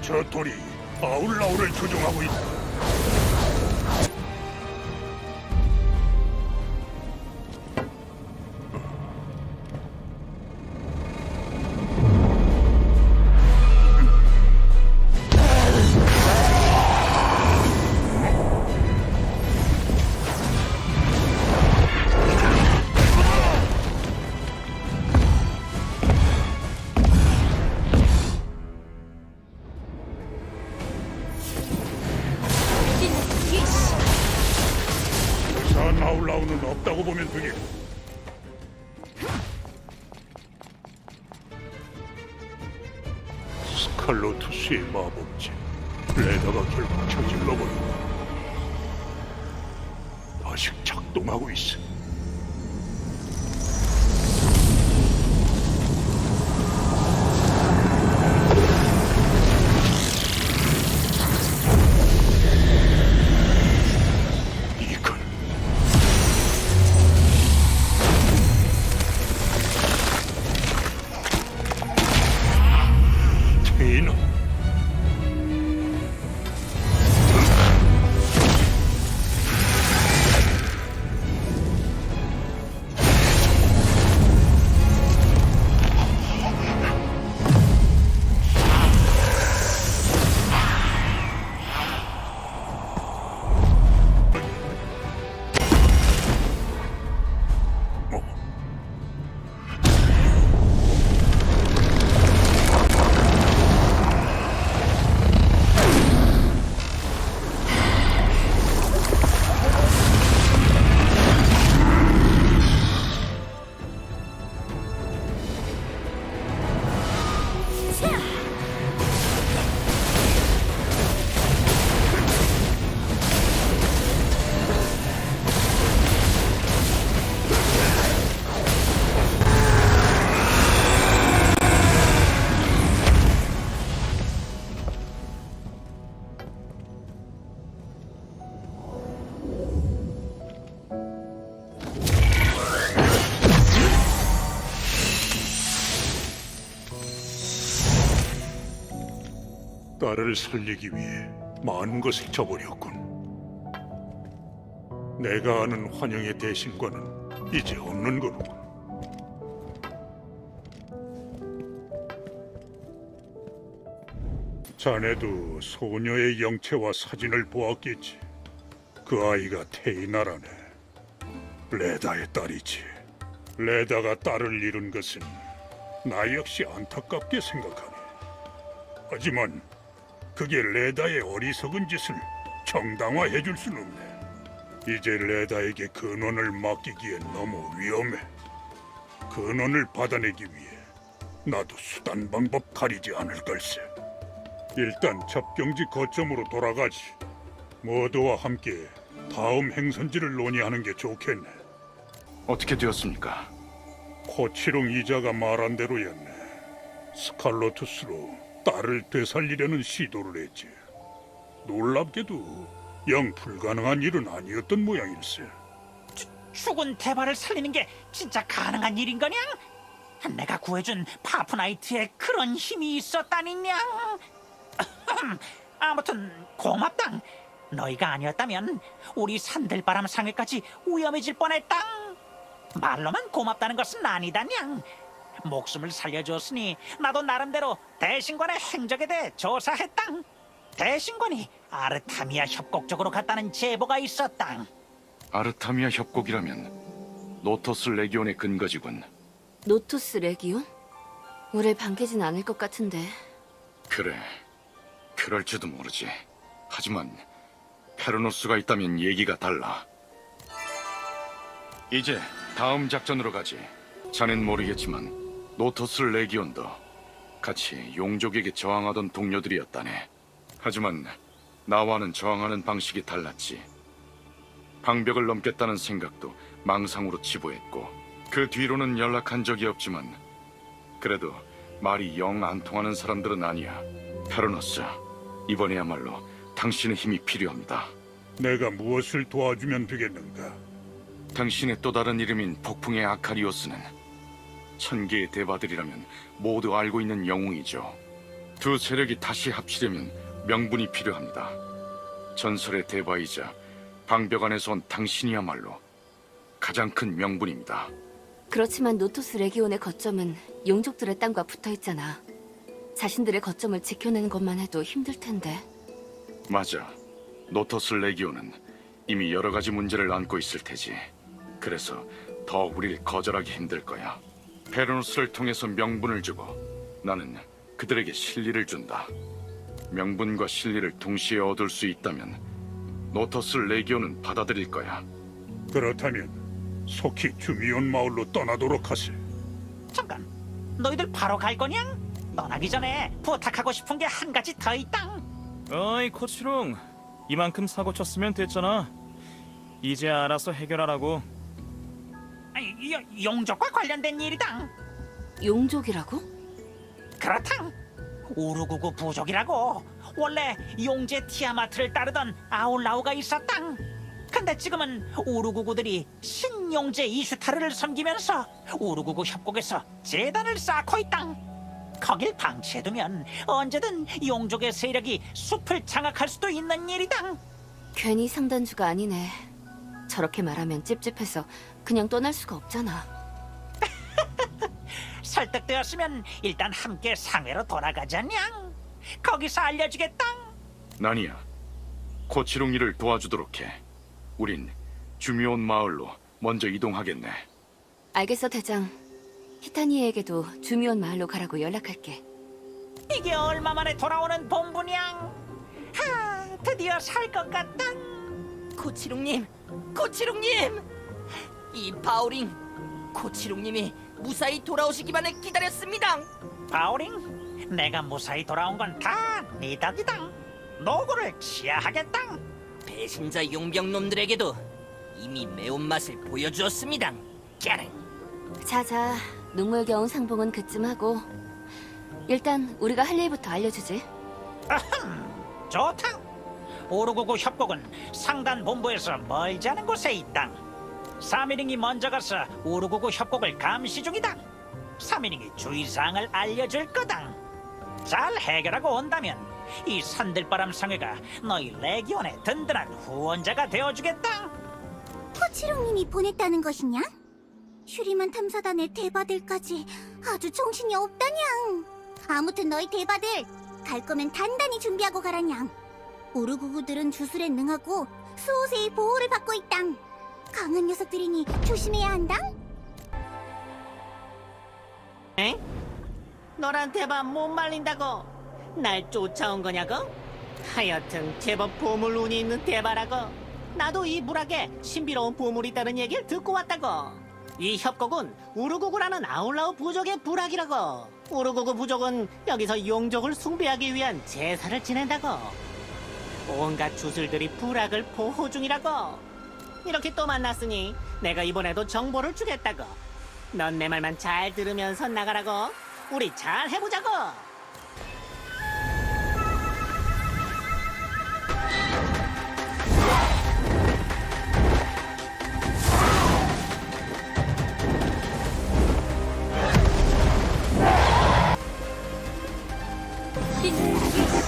저 돌이 아울라우를 조종하고 있다. 있다고 보면 되겠. 스칼로투스의 마법체 레다가 결국 저질러버렸다. 아직 작동하고 있어. 이건 테이너. 딸을 살리기 위해 많은 것을 저버렸군. 내가 아는 환영의 대신과는 이제 없는 거로군. 자네도 소녀의 영체와 사진을 보았겠지. 그 아이가 테이나라네. 레다의 딸이지. 레다가 딸을 잃은 것은 나 역시 안타깝게 생각하네. 하지만 그게 레다의 어리석은 짓을 정당화해 줄 수는 없네. 이제 레다에게 근원을 맡기기엔 너무 위험해. 근원을 받아내기 위해 나도 수단 방법 가리지 않을 걸세. 일단 접경지 거점으로 돌아가지. 모두와 함께 다음 행선지를 논의하는 게 좋겠네. 어떻게 되었습니까? 코치롱 이자가 말한 대로였네. 스칼로투스로 딸을 되살리려는 시도를 했지. 놀랍게도 영 불가능한 일은 아니었던 모양일세. 죽은 대바를 살리는 게 진짜 가능한 일인 거냐? 내가 구해준 파프나이트에 그런 힘이 있었다니냐? 아무튼 고맙당. 너희가 아니었다면 우리 산들바람 상회까지 위험해질 뻔했당. 말로만 고맙다는 것은 아니다냥. 목숨을 살려줬으니 나도 나름대로 대신관의 행적에 대해 조사했당. 대신관이 아르타미아 협곡 쪽으로 갔다는 제보가 있었당. 아르타미아 협곡이라면 노토스 레기온의 근거지군. 노투스 레기온? 우릴 반기진 않을 것 같은데. 그래, 그럴지도 모르지. 하지만 페르노스가 있다면 얘기가 달라. 이제 다음 작전으로 가지. 자넨 모르겠지만 노토스 레기온도 같이 용족에게 저항하던 동료들이었다네. 하지만 나와는 저항하는 방식이 달랐지. 방벽을 넘겠다는 생각도 망상으로 치부했고 그 뒤로는 연락한 적이 없지만 그래도 말이 영 안 통하는 사람들은 아니야. 페르노스, 이번에야말로 당신의 힘이 필요합니다. 내가 무엇을 도와주면 되겠는가? 당신의 또 다른 이름인 폭풍의 아카리오스는 1000개의 대바들이라면 모두 알고 있는 영웅이죠. 두 세력이 다시 합치려면 명분이 필요합니다. 전설의 대바이자 방벽 안에서 온 당신이야말로 가장 큰 명분입니다. 그렇지만 노토스 레기온의 거점은 용족들의 땅과 붙어 있잖아. 자신들의 거점을 지켜내는 것만 해도 힘들 텐데. 맞아. 노토스 레기온은 이미 여러 가지 문제를 안고 있을 테지. 그래서 더 우릴 거절하기 힘들 거야. 페르노스를 통해서 명분을 주고 나는 그들에게 실리를 준다. 명분과 실리를 동시에 얻을 수 있다면 노토스 레기온은 받아들일 거야. 그렇다면 속히 주미온 마을로 떠나도록 하세. 잠깐, 너희들 바로 갈 거냐? 떠나기 전에 부탁하고 싶은 게 한 가지 더 있다. 어이 코치롱, 이만큼 사고 쳤으면 됐잖아. 이제 알아서 해결하라고. 용족과 관련된 일이다. 용족이라고? 그렇다. 우르구구 부족이라고. 원래 용제 티아마트를 따르던 아울라우가 있었다. 근데 지금은 우르구구들이 신용제 이슈타르를 섬기면서 우르구구 협곡에서 재단을 쌓고 있다. 거길 방치해두면 언제든 용족의 세력이 숲을 장악할 수도 있는 일이다. 괜히 상단주가 아니네. 저렇게 말하면 찝찝해서 그냥 떠날 수가 없잖아. 설득되었으면 일단 함께 상회로 돌아가자냥. 거기서 알려주겠다. 나니야, 코치롱이를 도와주도록 해. 우린 주미온 마을로 먼저 이동하겠네. 알겠어, 대장. 히타니에게도 주미온 마을로 가라고 연락할게. 이게 얼마 만에 돌아오는 본부냥. 드디어 살 것 같다. 코치롱님, 코치롱님! 이 바오링, 코치롱님이 무사히 돌아오시기만을 기다렸습니다. 바오링, 내가 무사히 돌아온 건 다 네 덕이다. 노고를 치하하겠다. 배신자 용병놈들에게도 이미 매운맛을 보여주었습니다. 까르. 자자, 눈물겨운 상봉은 그쯤 하고 일단 우리가 할 일부터 알려주지. 좋다. 오르구구 협곡은 상단 본부에서 멀지 않은 곳에 있다. 사미링이 먼저 가서 오르구구 협곡을 감시 중이다. 사미링이 주의사항을 알려줄 거다. 잘 해결하고 온다면 이 산들바람 상회가 너희 레기온의 든든한 후원자가 되어주겠다. 코치롱님이 보냈다는 것이냐? 슈리만 탐사단의 대바들까지 아주 정신이 없다냥. 아무튼 너희 대바들 갈 거면 단단히 준비하고 가라냥. 오르구구들은 주술에 능하고 수호세의 보호를 받고 있당. 강한 녀석들이니 조심해야 한당. 엥? 너란 대바 못 말린다고 날 쫓아온 거냐고? 하여튼 제법 보물운이 있는 대바라고. 나도 이 부락에 신비로운 보물이 있다는 얘기를 듣고 왔다고. 이 협곡은 우르구구라는 아울라우 부족의 부락이라고. 우르구구 부족은 여기서 용족을 숭배하기 위한 제사를 지낸다고. 온갖 주술들이 부락을 보호 중이라고. 이렇게 또 만났으니 내가 이번에도 정보를 주겠다고. 넌 내 말만 잘 들으면서 나가라고. 우리 잘 해보자고.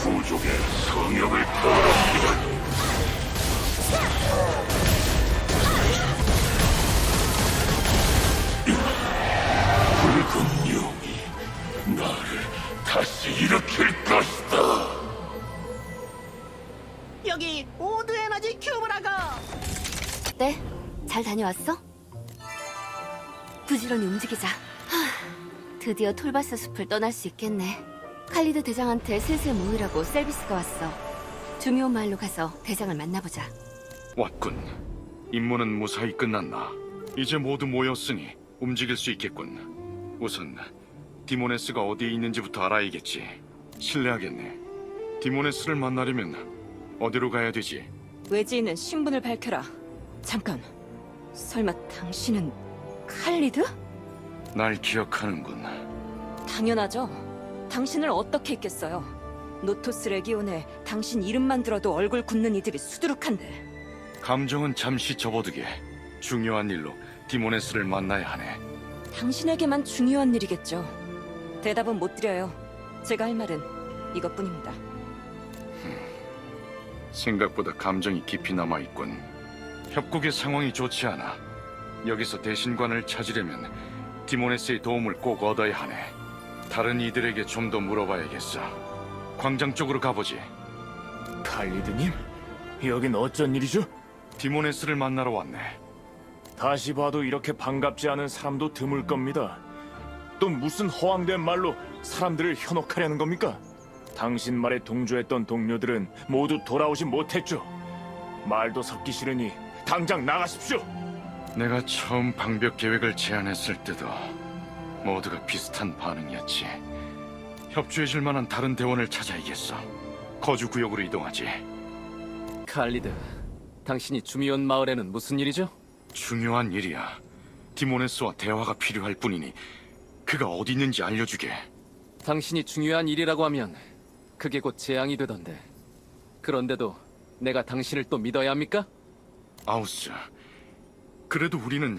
부족의 성역을 더럽히다니. 붉은 용이 나를 다시 일으킬 것이다. 여기 오드 에너지 큐브라고. 네, 잘 다녀왔어? 부지런히 움직이자. 드디어 톨바스 숲을 떠날 수 있겠네. 칼리드 대장한테 슬슬 모이라고 셀비스가 왔어. 주미온 마을로 가서 대장을 만나보자. 왔군. 임무는 무사히 끝났나? 이제 모두 모였으니 움직일 수 있겠군. 우선 디모네스가 어디에 있는지부터 알아야겠지. 실례하겠네. 디모네스를 만나려면 어디로 가야 되지? 외지에 있는 신분을 밝혀라. 잠깐, 설마 당신은 칼리드? 날 기억하는군. 당연하죠. 당신을 어떻게 잊겠어요. 노토스 레기온에 당신 이름만 들어도 얼굴 굳는 이들이 수두룩한데. 감정은 잠시 접어두게. 중요한 일로 디모네스를 만나야 하네. 당신에게만 중요한 일이겠죠. 대답은 못 드려요. 제가 할 말은 이것뿐입니다. 생각보다 감정이 깊이 남아있군. 협곡의 상황이 좋지 않아. 여기서 대신관을 찾으려면 디모네스의 도움을 꼭 얻어야 하네. 다른 이들에게 좀 더 물어봐야겠어. 광장 쪽으로 가보지. 칼리드님? 여긴 어쩐 일이죠? 디모네스를 만나러 왔네. 다시 봐도 이렇게 반갑지 않은 사람도 드물 겁니다. 또 무슨 허황된 말로 사람들을 현혹하려는 겁니까? 당신 말에 동조했던 동료들은 모두 돌아오지 못했죠. 말도 섞기 싫으니 당장 나가십시오. 내가 처음 방벽 계획을 제안했을 때도 모두가 비슷한 반응이었지. 협조해줄 만한 다른 대원을 찾아야겠어. 거주 구역으로 이동하지. 칼리드, 당신이 주미온 마을에는 무슨 일이죠? 중요한 일이야. 디모네스와 대화가 필요할 뿐이니 그가 어디 있는지 알려주게. 당신이 중요한 일이라고 하면 그게 곧 재앙이 되던데. 그런데도 내가 당신을 또 믿어야 합니까? 아우스, 그래도 우리는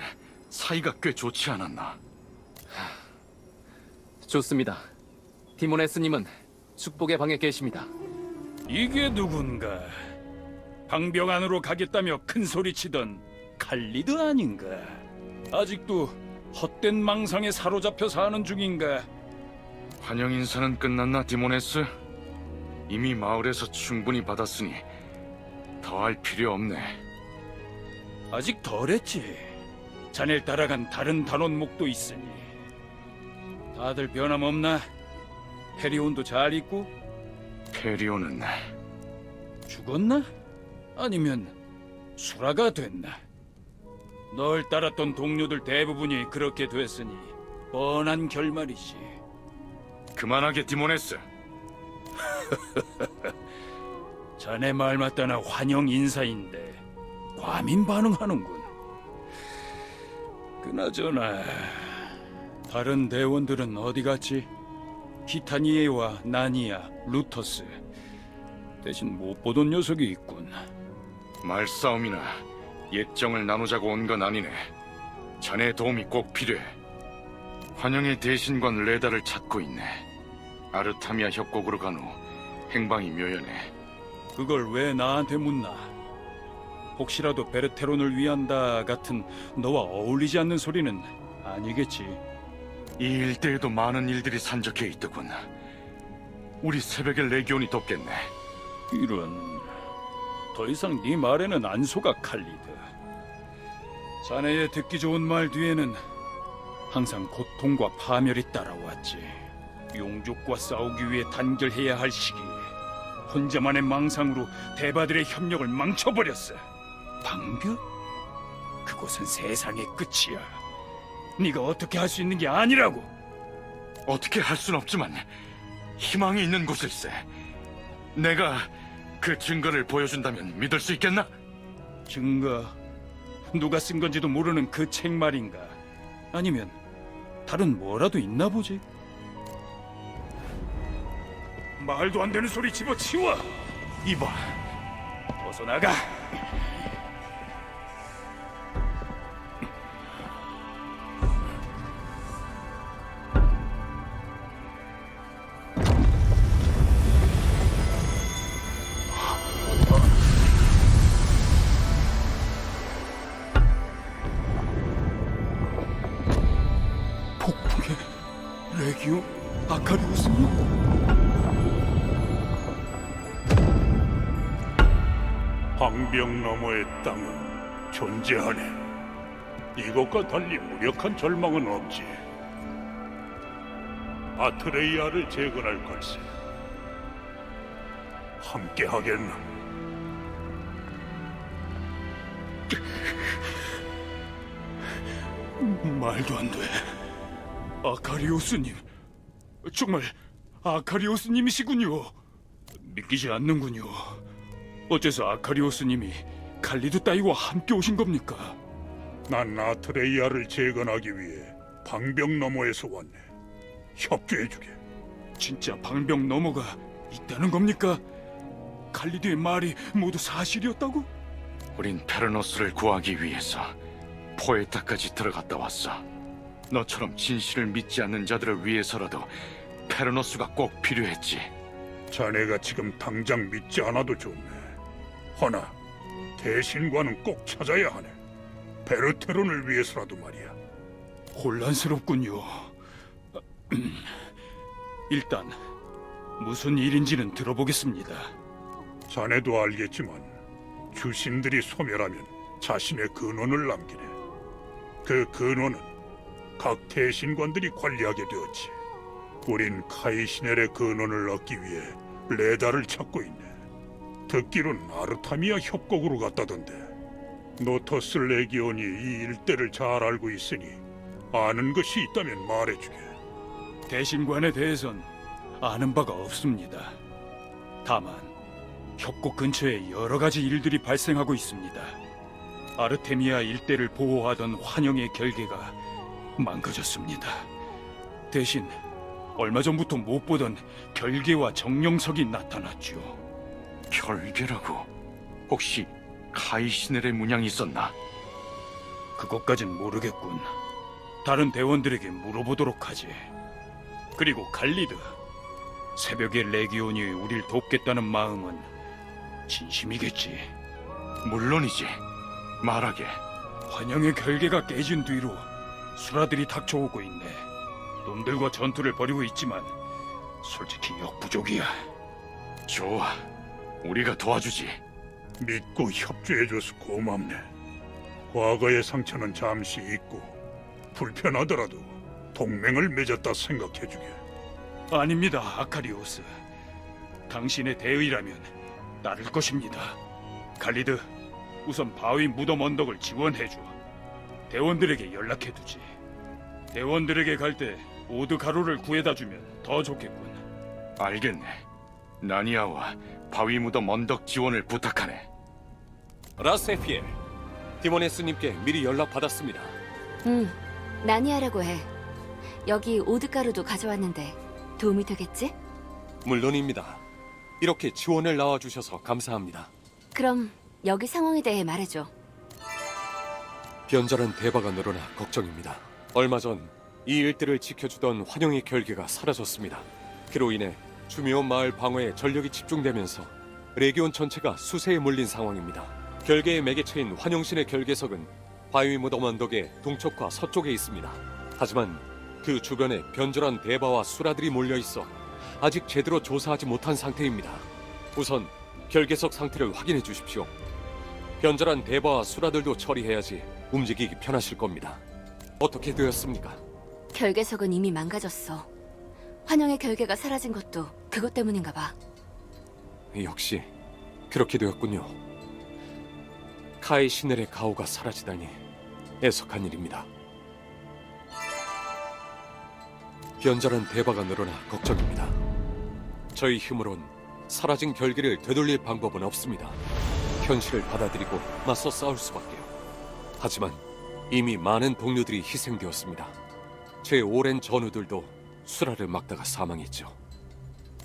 사이가 꽤 좋지 않았나? 좋습니다. 디모네스님은 축복의 방에 계십니다. 이게 누군가? 방벽 안으로 가겠다며 큰 소리치던 칼리드 아닌가? 아직도 헛된 망상에 사로잡혀 사는 중인가? 환영 인사는 끝났나, 디모네스? 이미 마을에서 충분히 받았으니 더 할 필요 없네. 아직 덜했지. 자넬 따라간 다른 단원목도 있으니. 다들 변함없나? 페리온도 잘 있고? 페리온은 죽었나? 아니면 수라가 됐나? 널 따랐던 동료들 대부분이 그렇게 됐으니 뻔한 결말이지. 그만하게, 디모네스. 자네 말 맞다나 환영 인사인데 과민 반응하는군. 그나저나 다른 대원들은 어디 갔지? 기타니에와 나니아, 루터스. 대신 못 보던 녀석이 있군. 말싸움이나 예정을 나누자고 온 건 아니네. 자네의 도움이 꼭 필요해. 환영의 대신관 레다를 찾고 있네. 아르타미아 협곡으로 간 후 행방이 묘연해. 그걸 왜 나한테 묻나? 혹시라도 베르테론을 위한다 같은 너와 어울리지 않는 소리는 아니겠지? 이 일대에도 많은 일들이 산적해 있더군. 우리 새벽의 레기온이 돕겠네. 이런... 더 이상 네 말에는 안 속아, 칼리드. 자네의 듣기 좋은 말 뒤에는 항상 고통과 파멸이 따라왔지. 용족과 싸우기 위해 단결해야 할 시기에 혼자만의 망상으로 대바들의 협력을 망쳐버렸어. 방벽? 그곳은 세상의 끝이야. 네가 어떻게 할 수 있는 게 아니라고. 어떻게 할 순 없지만 희망이 있는 곳일세. 내가 그 증거를 보여준다면 믿을 수 있겠나? 증거? 누가 쓴 건지도 모르는 그 책 말인가? 아니면 다른 뭐라도 있나 보지? 말도 안 되는 소리 집어치워! 이봐, 어서 나가! 폭풍의 레기오 아카리우스님? 방벽 너머의 땅은 존재하네. 이것과 달리 무력한 절망은 없지. 아트레이아를 재건할 걸세. 함께 하겠나? 말도 안 돼. 아카리오스님, 정말 아카리오스님이시군요. 믿기지 않는군요. 어째서 아카리오스님이 칼리드 따위와 함께 오신 겁니까? 난 아트레이아를 재건하기 위해 방벽 너머에서 왔네. 협조해주게. 진짜 방벽 너머가 있다는 겁니까? 칼리드의 말이 모두 사실이었다고? 우린 페르노스를 구하기 위해서 포에타까지 들어갔다 왔어. 너처럼 진실을 믿지 않는 자들을 위해서라도 페르노스가 꼭 필요했지. 자네가 지금 당장 믿지 않아도 좋네. 허나 대신과는 꼭 찾아야 하네. 베르테론을 위해서라도 말이야. 혼란스럽군요. 일단 무슨 일인지는 들어보겠습니다. 자네도 알겠지만 주신들이 소멸하면 자신의 근원을 남기네. 그 근원은 각 대신관들이 관리하게 되었지. 우린 카이시넬의 근원을 얻기 위해 레다를 찾고 있네. 듣기론 아르타미아 협곡으로 갔다던데. 노토스 레기온이 이 일대를 잘 알고 있으니 아는 것이 있다면 말해주게. 대신관에 대해선 아는 바가 없습니다. 다만 협곡 근처에 여러 가지 일들이 발생하고 있습니다. 아르테미아 일대를 보호하던 환영의 결계가 망가졌습니다. 대신 얼마 전부터 못 보던 결계와 정령석이 나타났죠. 결계라고? 혹시 카이시넬의 문양이 있었나? 그것까진 모르겠군. 다른 대원들에게 물어보도록 하지. 그리고 갈리드, 새벽에 레기온이 우릴 돕겠다는 마음은 진심이겠지. 물론이지. 말하게. 환영의 결계가 깨진 뒤로 수라들이 닥쳐오고 있네. 놈들과 전투를 벌이고 있지만 솔직히 역부족이야. 좋아. 우리가 도와주지. 믿고 협조해줘서 고맙네. 과거의 상처는 잠시 잊고 불편하더라도 동맹을 맺었다 생각해주게. 아닙니다, 아카리오스. 당신의 대의라면 따를 것입니다. 갈리드, 우선 바위 무덤 언덕을 지원해줘. 대원들에게 연락해두지. 대원들에게 갈 때 오드 가루를 구해다 주면 더 좋겠군. 알겠네. 나니아와 바위 무덤 언덕 지원을 부탁하네. 라세피엘, 디모네스님께 미리 연락받았습니다. 나니아라고 해. 여기 오드가루도 가져왔는데 도움이 되겠지? 물론입니다. 이렇게 지원을 나와주셔서 감사합니다. 그럼 여기 상황에 대해 말해줘. 변절한 대바가 늘어나 걱정입니다. 얼마 전 이 일대를 지켜주던 환영의 결계가 사라졌습니다. 그로 인해 주미온 마을 방어에 전력이 집중되면서 레기온 전체가 수세에 몰린 상황입니다. 결계의 매개체인 환영신의 결계석은 바위 무덤 언덕의 동쪽과 서쪽에 있습니다. 하지만 그 주변에 변절한 대바와 수라들이 몰려 있어 아직 제대로 조사하지 못한 상태입니다. 우선 결계석 상태를 확인해 주십시오. 변절한 대바와 수라들도 처리해야지 움직이기 편하실 겁니다. 어떻게 되었습니까? 결계석은 이미 망가졌어. 환영의 결계가 사라진 것도 그것 때문인가 봐. 역시 그렇게 되었군요. 카이 시넬의 가오가 사라지다니 애석한 일입니다. 변절한 대바가 늘어나 걱정입니다. 저희 힘으론 사라진 결계를 되돌릴 방법은 없습니다. 현실을 받아들이고 맞서 싸울 수밖에요. 하지만 이미 많은 동료들이 희생되었습니다. 제 오랜 전우들도 수라를 막다가 사망했죠.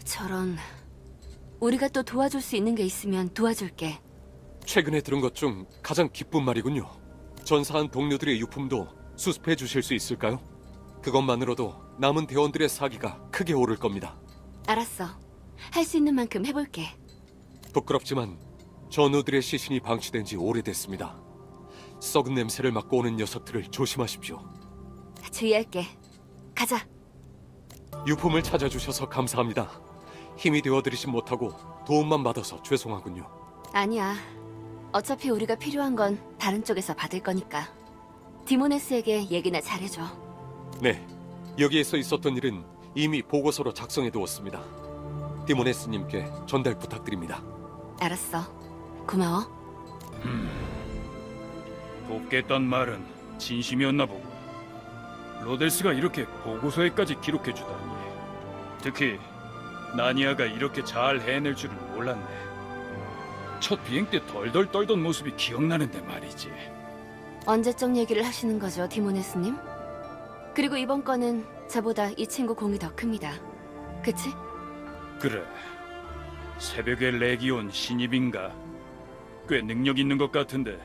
저런... 우리가 또 도와줄 수 있는 게 있으면 도와줄게. 최근에 들은 것 중 가장 기쁜 말이군요. 전사한 동료들의 유품도 수습해 주실 수 있을까요? 그것만으로도 남은 대원들의 사기가 크게 오를 겁니다. 알았어. 할 수 있는 만큼 해볼게. 부끄럽지만 전우들의 시신이 방치된 지 오래됐습니다. 썩은 냄새를 맡고 오는 녀석들을 조심하십시오. 주의할게. 가자. 유품을 찾아주셔서 감사합니다. 힘이 되어드리진 못하고 도움만 받아서 죄송하군요. 아니야. 어차피 우리가 필요한 건 다른 쪽에서 받을 거니까. 디모네스에게 얘기나 잘해줘. 네, 여기에서 있었던 일은 이미 보고서로 작성해두었습니다. 디모네스님께 전달 부탁드립니다. 알았어. 고마워. 돕겠단 말은 진심이었나 보고. 로델스가 이렇게 보고서에까지 기록해주다니. 특히 나니아가 이렇게 잘 해낼 줄은 몰랐네. 첫 비행 때 덜덜 떨던 모습이 기억나는데 말이지. 언제적 얘기를 하시는 거죠, 디모네스님? 그리고 이번 건은 저보다 이 친구 공이 더 큽니다. 그치? 그래. 새벽에 레기온 신입인가? 꽤 능력 있는 것 같은데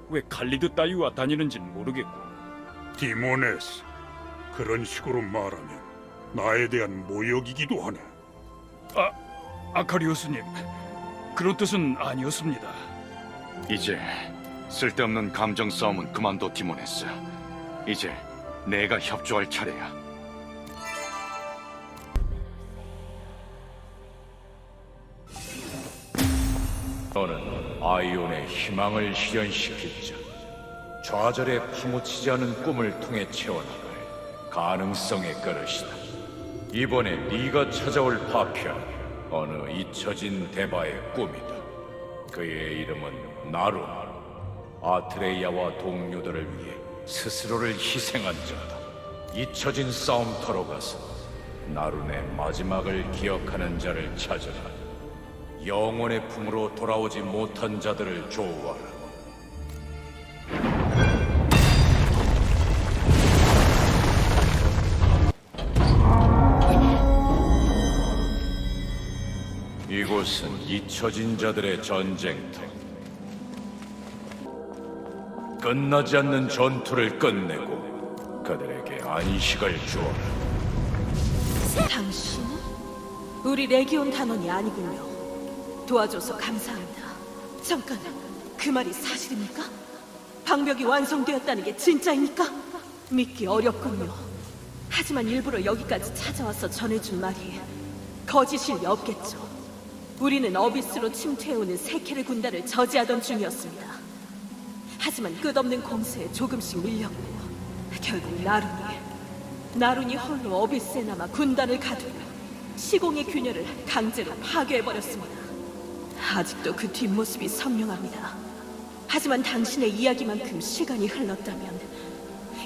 왜 칼리드 따위와 다니는진 모르겠고. 디모네스, 그런 식으로 말하면 나에 대한 모욕이기도 하네. 아카리오스님, 그런 뜻은 아니었습니다. 이제 쓸데없는 감정 싸움은 그만둬, 디모네스. 이제 내가 협조할 차례야. 너는 아이온의 희망을 실현시키자. 좌절에 파묻히지 않은 꿈을 통해 채워나갈 가능성의 그릇이다. 이번에 네가 찾아올 파편, 어느 잊혀진 대바의 꿈이다. 그의 이름은 나루. 아트레이아와 동료들을 위해 스스로를 희생한 자다. 잊혀진 싸움터로 가서 나룬의 마지막을 기억하는 자를 찾아라. 영혼의 품으로 돌아오지 못한 자들을 조우하라. 이곳은 잊혀진 자들의 전쟁터. 끝나지 않는 전투를 끝내고 그들에게 안식을 주어라. 당신은? 우리 레기온 단원이 아니군요. 도와줘서 감사합니다. 잠깐, 그 말이 사실입니까? 방벽이 완성되었다는 게 진짜입니까? 믿기 어렵군요. 하지만 일부러 여기까지 찾아와서 전해준 말이 거짓일 리 없겠죠. 우리는 어비스로 침투해오는 세케르 군단을 저지하던 중이었습니다. 하지만 끝없는 공세에 조금씩 밀렸고 결국 나룬이 홀로 어비스에 남아 군단을 가두려 시공의 균열을 강제로 파괴해버렸습니다. 아직도 그 뒷모습이 선명합니다. 하지만 당신의 이야기만큼 시간이 흘렀다면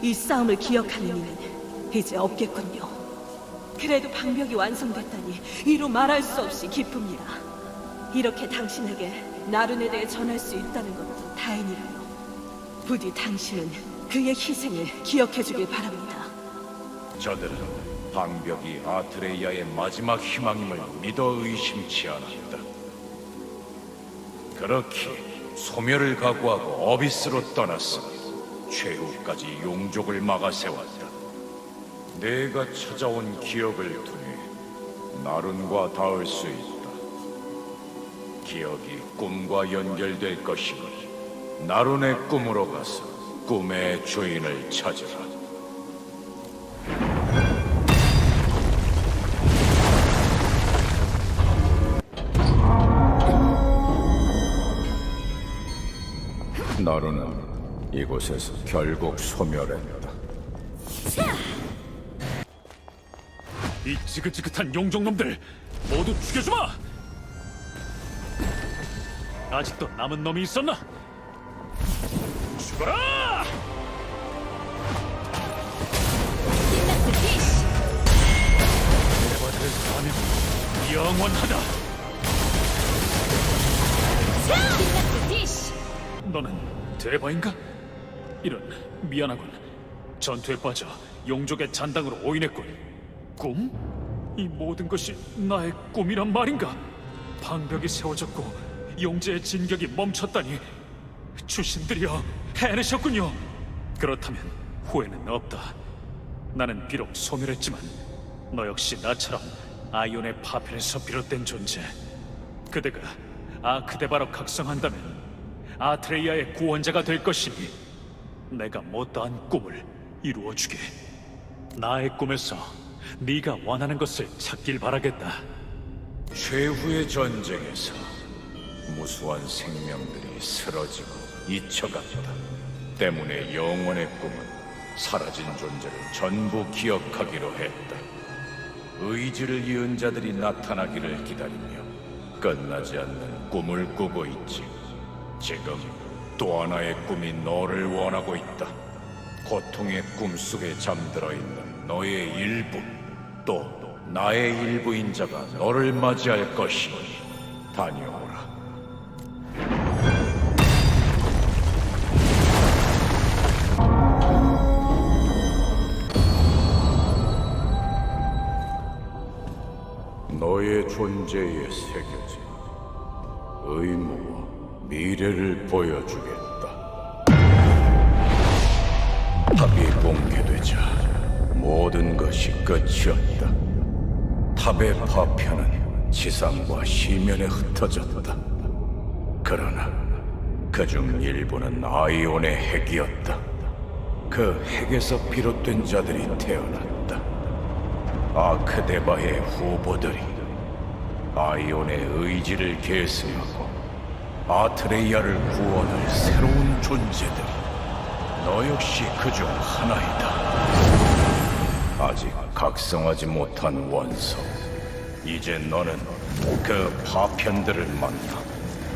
이 싸움을 기억하는 이는 이제 없겠군요. 그래도 방벽이 완성됐다니 이루 말할 수 없이 기쁩니다. 이렇게 당신에게 나룬에 대해 전할 수 있다는 것도 다행이라요. 부디 당신은 그의 희생을 기억해주길 바랍니다. 저들은 방벽이 아트레이아의 마지막 희망임을 믿어 의심치 않았다. 그렇게 소멸을 각오하고 어비스로 떠났으니 최후까지 용족을 막아 세웠다. 내가 찾아온 기억을 통해 나룬과 닿을 수 있다. 기억이 꿈과 연결될 것이니 나룬의 꿈으로 가서 꿈의 주인을 찾으라. 나룬은 이곳에서 결국 소멸했다. 이 지긋지긋한 용종놈들 모두 죽여주마! 아직도 남은 놈이 있었나? 죽어라! 대바들의 사명은 영원하다. 너는 대바인가? 이런, 미안하군. 전투에 빠져 용족의 잔당으로 오인했군. 꿈? 이 모든 것이 나의 꿈이란 말인가? 방벽이 세워졌고 용제의 진격이 멈췄다니 주신들이여 해내셨군요. 그렇다면 후회는 없다. 나는 비록 소멸했지만 너 역시 나처럼 아이온의 파편에서 비롯된 존재. 그대가 아크데바로 각성한다면 아트레이아의 구원자가 될 것이니 내가 못다한 꿈을 이루어주게. 나의 꿈에서 네가 원하는 것을 찾길 바라겠다. 최후의 전쟁에서 무수한 생명들이 쓰러지고 잊혀갔다. 때문에 영원의 꿈은 사라진 존재를 전부 기억하기로 했다. 의지를 이은 자들이 나타나기를 기다리며 끝나지 않는 꿈을 꾸고 있지. 지금 또 하나의 꿈이 너를 원하고 있다. 고통의 꿈속에 잠들어 있는 너의 일부, 또 나의 일부인 자가 너를 맞이할 것이니 다녀오라. 너의 존재에 새겨진 의무와 미래를 보여주겠다. 탑이 붕괴되자 모든 것이 끝이었다. 탑의 파편은 지상과 시면에 흩어졌다. 그러나 그중 일부는 아이온의 핵이었다. 그 핵에서 비롯된 자들이 태어났다. 아크데바의 후보들이 아이온의 의지를 계승하고 아트레이아를 구원할 새로운 존재들이 너 역시 그중 하나이다. 아직 각성하지 못한 원소. 이제 너는 그 파편들을 만나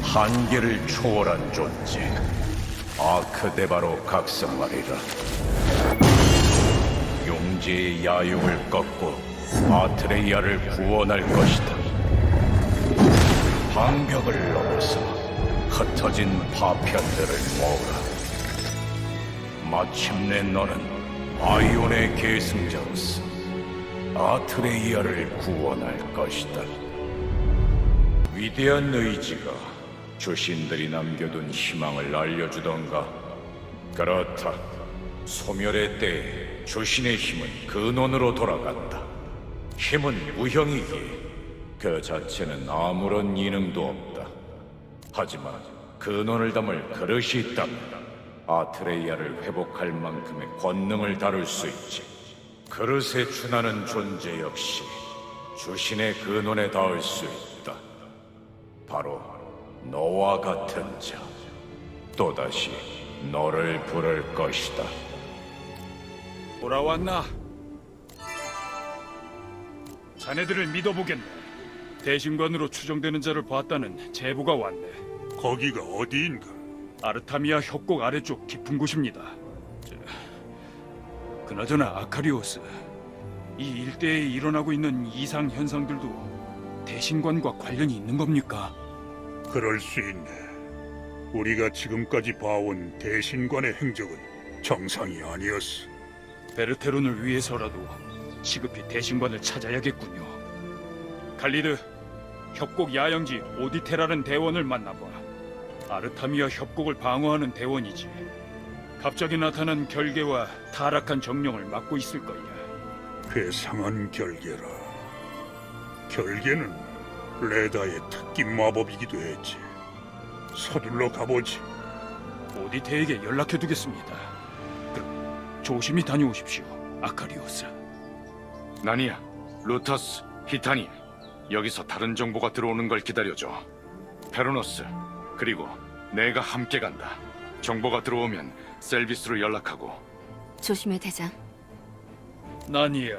한계를 초월한 존재, 아크데바로 각성하리라. 용지의 야욕을 꺾고 아트레이아를 구원할 것이다. 방벽을 넘어서 흩어진 파편들을 모으라. 마침내 너는 아이온의 계승자로서 아트레이아를 구원할 것이다. 위대한 의지가 주신들이 남겨둔 희망을 알려주던가. 그렇다. 소멸의 때에 주신의 힘은 근원으로 돌아간다. 힘은 무형이기에 그 자체는 아무런 이능도 없다. 하지만 근원을 담을 그릇이 있다면 아트레이아를 회복할 만큼의 권능을 다룰 수 있지. 그릇에 준하는 존재 역시 주신의 근원에 닿을 수 있다. 바로 너와 같은 자. 또다시 너를 부를 것이다. 돌아왔나? 자네들을 믿어보겠네. 대신관으로 추정되는 자를 봤다는 제보가 왔네. 거기가 어디인가? 아르타미아 협곡 아래쪽 깊은 곳입니다. 그나저나 아카리오스, 이 일대에 일어나고 있는 이상 현상들도 대신관과 관련이 있는 겁니까? 그럴 수 있네. 우리가 지금까지 봐온 대신관의 행적은 정상이 아니었어. 베르테론을 위해서라도 시급히 대신관을 찾아야겠군요. 칼리드, 협곡 야영지 오디테라는 대원을 만나봐. 아르타미아 협곡을 방어하는 대원이지. 갑자기 나타난 결계와 타락한 정령을 맡고 있을 거야. 괴상한 결계라. 결계는 레다의 특기 마법이기도 했지. 서둘러 가보지. 오디테에게 연락해두겠습니다. 그럼 조심히 다녀오십시오, 아카리오스. 나니야, 루터스, 히타니, 여기서 다른 정보가 들어오는 걸 기다려줘. 페로노스, 그리고 내가 함께 간다. 정보가 들어오면 셀비스로 연락하고. 조심해, 대장. 나니야,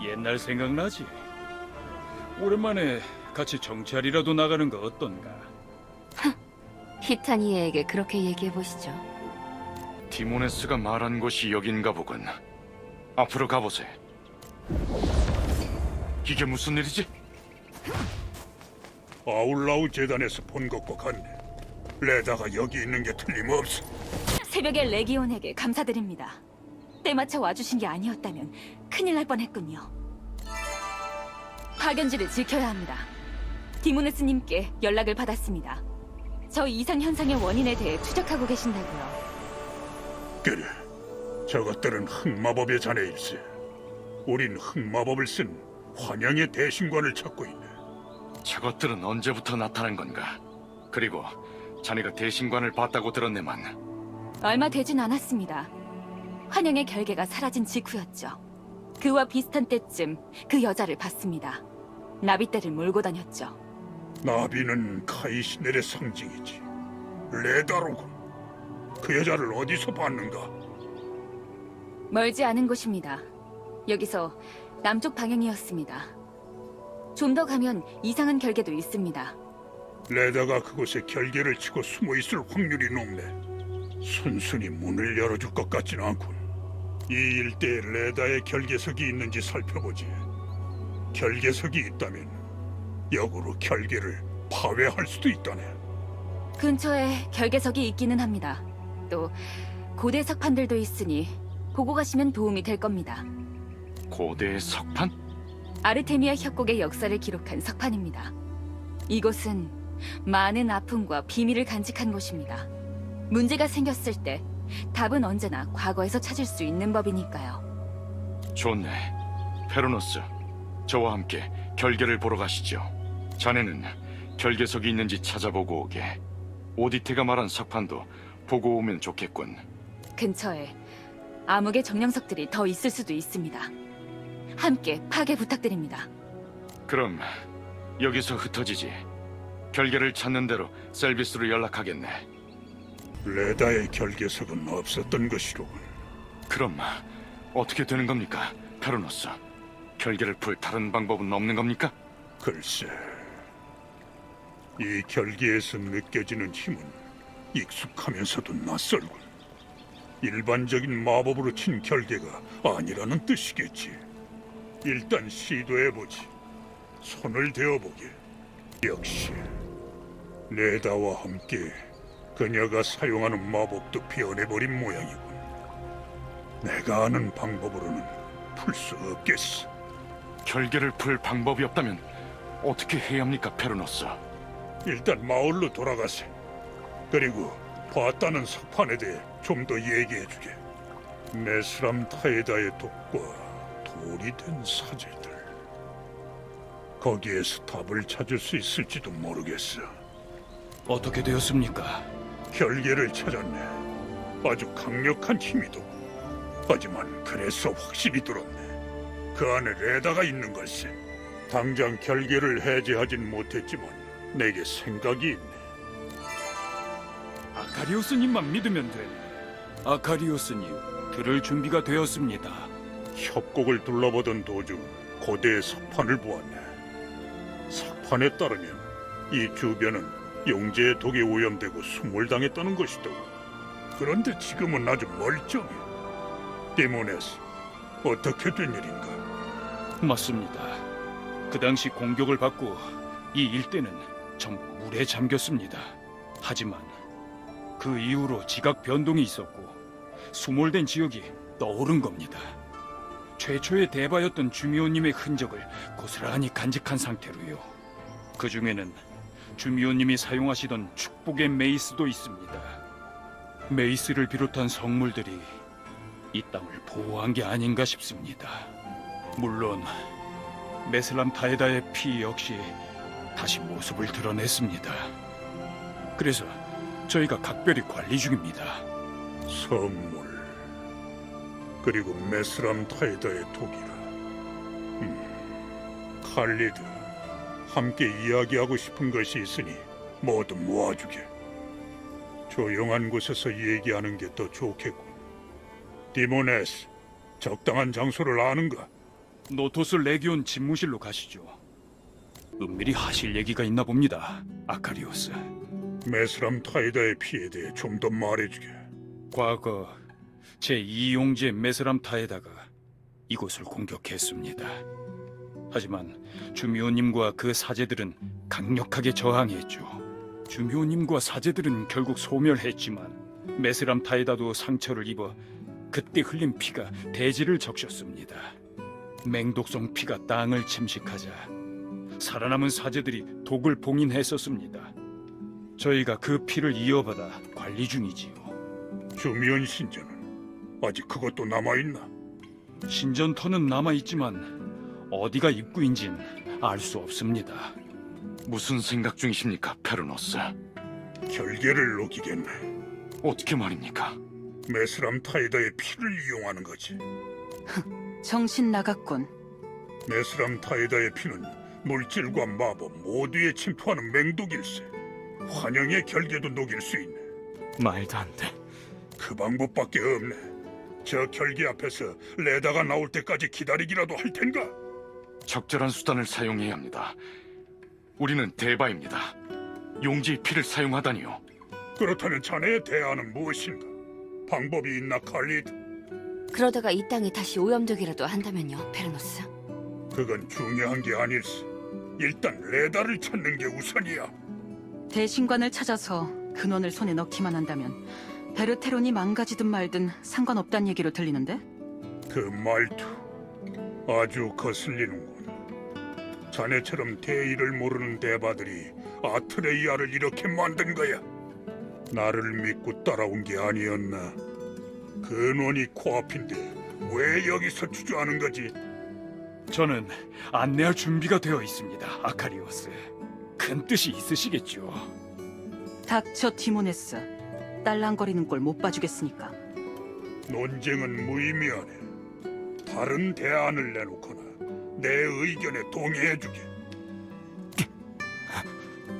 옛날 생각나지? 오랜만에 같이 정찰이라도 나가는 거 어떤가? 히타니에게 그렇게 얘기해보시죠. 디모네스가 말한 곳이 여긴가 보군. 앞으로 가보세. 이게 무슨 일이지? 아울라우 재단에서 본 것과 같네. 레다가 여기 있는 게 틀림없어. 새벽에 레기온에게 감사드립니다. 때맞춰 와주신 게 아니었다면 큰일 날 뻔했군요. 파견지를 지켜야 합니다. 디모네스님께 연락을 받았습니다. 저 이상 현상의 원인에 대해 추적하고 계신다고요. 그래, 저것들은 흑마법의 자네일세. 우린 흑마법을 쓴 환영의 대신관을 찾고 있네. 저것들은 언제부터 나타난 건가? 그리고 자네가 대신관을 봤다고 들었네만. 얼마 되진 않았습니다. 환영의 결계가 사라진 직후였죠. 그와 비슷한 때쯤 그 여자를 봤습니다. 나비떼를 몰고 다녔죠. 나비는 카이시넬의 상징이지. 레다로군. 그 여자를 어디서 봤는가? 멀지 않은 곳입니다. 여기서 남쪽 방향이었습니다. 좀 더 가면 이상한 결계도 있습니다. 레다가 그곳에 결계를 치고 숨어 있을 확률이 높네. 순순히 문을 열어줄 것 같진 않군. 이 일대에 레다의 결계석이 있는지 살펴보지. 결계석이 있다면 역으로 결계를 파괴할 수도 있다네. 근처에 결계석이 있기는 합니다. 또 고대 석판들도 있으니 보고 가시면 도움이 될 겁니다. 고대의 석판? 아르테미아 협곡의 역사를 기록한 석판입니다. 이곳은 많은 아픔과 비밀을 간직한 곳입니다. 문제가 생겼을 때 답은 언제나 과거에서 찾을 수 있는 법이니까요. 좋네. 페로노스, 저와 함께 결계를 보러 가시죠. 자네는 결계석이 있는지 찾아보고 오게. 오디테가 말한 석판도 보고 오면 좋겠군. 근처에 암흑의 정령석들이 더 있을 수도 있습니다. 함께 파괴 부탁드립니다. 그럼 여기서 흩어지지. 결계를 찾는 대로 셀비스로 연락하겠네. 레다의 결계석은 없었던 것이로군. 그럼 어떻게 되는 겁니까, 페로노스? 결계를 풀 다른 방법은 없는 겁니까? 글쎄, 이 결계에서 느껴지는 힘은 익숙하면서도 낯설군. 일반적인 마법으로 친 결계가 아니라는 뜻이겠지. 일단 시도해보지. 손을 대어보게. 역시 레다와 함께 그녀가 사용하는 마법도 변해버린 모양이군. 내가 아는 방법으로는 풀 수 없겠어. 결계를 풀 방법이 없다면 어떻게 해야 합니까, 페르노스? 일단 마을로 돌아가세. 그리고 봤다는 석판에 대해 좀 더 얘기해주게. 메스람 타에다의 독과 돌이 된 사제들. 거기에서 답을 찾을 수 있을지도 모르겠어. 어떻게 되었습니까? 결계를 찾았네. 아주 강력한 힘이도. 하지만 그래서 확신이 들었네. 그 안에 레다가 있는 걸세. 당장 결계를 해제하진 못했지만 내게 생각이 있네. 아카리오스님만 믿으면 돼. 아카리오스님, 들을 준비가 되었습니다. 협곡을 둘러보던 도중 고대의 석판을 보았네. 석판에 따르면 이 주변은 용제의 독에 오염되고 수몰당했다는 것이더군. 그런데 지금은 아주 멀쩡해. 디모네스, 어떻게 된 일인가? 맞습니다. 그 당시 공격을 받고 이 일대는 전부 물에 잠겼습니다. 하지만 그 이후로 지각 변동이 있었고 수몰된 지역이 떠오른 겁니다. 최초의 대바였던 주미호님의 흔적을 고스란히 간직한 상태로요. 그 중에는 주미호님이 사용하시던 축복의 메이스도 있습니다. 메이스를 비롯한 성물들이 이 땅을 보호한 게 아닌가 싶습니다. 물론 메슬람 타에다의 피 역시 다시 모습을 드러냈습니다. 그래서 저희가 각별히 관리 중입니다. 성물 그리고 메스람 타에다의 독이라. 칼리드, 함께 이야기하고 싶은 것이 있으니 모두 모아주게. 조용한 곳에서 얘기하는 게 더 좋겠군. 디모네스, 적당한 장소를 아는가? 노토스 레기온 집무실로 가시죠. 은밀히 하실 얘기가 있나 봅니다, 아카리오스. 메스람 타이다의 피에 대해 좀 더 말해주게. 과거 제2용제 메스람 타에다가 이곳을 공격했습니다. 하지만 주미호님과 그 사제들은 강력하게 저항했죠. 주미호님과 사제들은 결국 소멸했지만 메스람 타에다도 상처를 입어 그때 흘린 피가 대지를 적셨습니다. 맹독성 피가 땅을 침식하자 살아남은 사제들이 독을 봉인했었습니다. 저희가 그 피를 이어받아 관리 중이지요. 주미연 신전은 아직 그것도 남아있나? 신전터는 남아있지만 어디가 입구인진 알 수 없습니다. 무슨 생각 중이십니까, 페르노스? 결계를 녹이겠네. 어떻게 말입니까? 메스람 타이다의 피를 이용하는 거지. 정신 나갔군. 메스람 타이다의 피는 물질과 마법 모두에 침투하는 맹독일세. 환영의 결계도 녹일 수 있네. 말도 안 돼. 그 방법밖에 없네. 저 결계 앞에서 레다가 나올 때까지 기다리기라도 할 텐가? 적절한 수단을 사용해야 합니다. 우리는 대바입니다. 용지의 피를 사용하다니요. 그렇다면 자네의 대안은 무엇인가? 방법이 있나, 칼리드? 그러다가 이 땅이 다시 오염되기라도 한다면요, 페르노스? 그건 중요한 게 아닐세. 일단 레다를 찾는 게 우선이야. 대신관을 찾아서 근원을 손에 넣기만 한다면 베르테론이 망가지든 말든 상관없단 얘기로 들리는데? 그 말투 아주 거슬리는군. 자네처럼 대의를 모르는 대바들이 아트레이아를 이렇게 만든 거야. 나를 믿고 따라온 게 아니었나? 근원이 코앞인데 왜 여기서 주저하는 거지? 저는 안내할 준비가 되어 있습니다, 아카리오스. 큰 뜻이 있으시겠죠. 닥쳐, 디모네스. 딸랑거리는 꼴 못 봐주겠으니까. 논쟁은 무의미하네. 다른 대안을 내놓거나 내 의견에 동의해주게.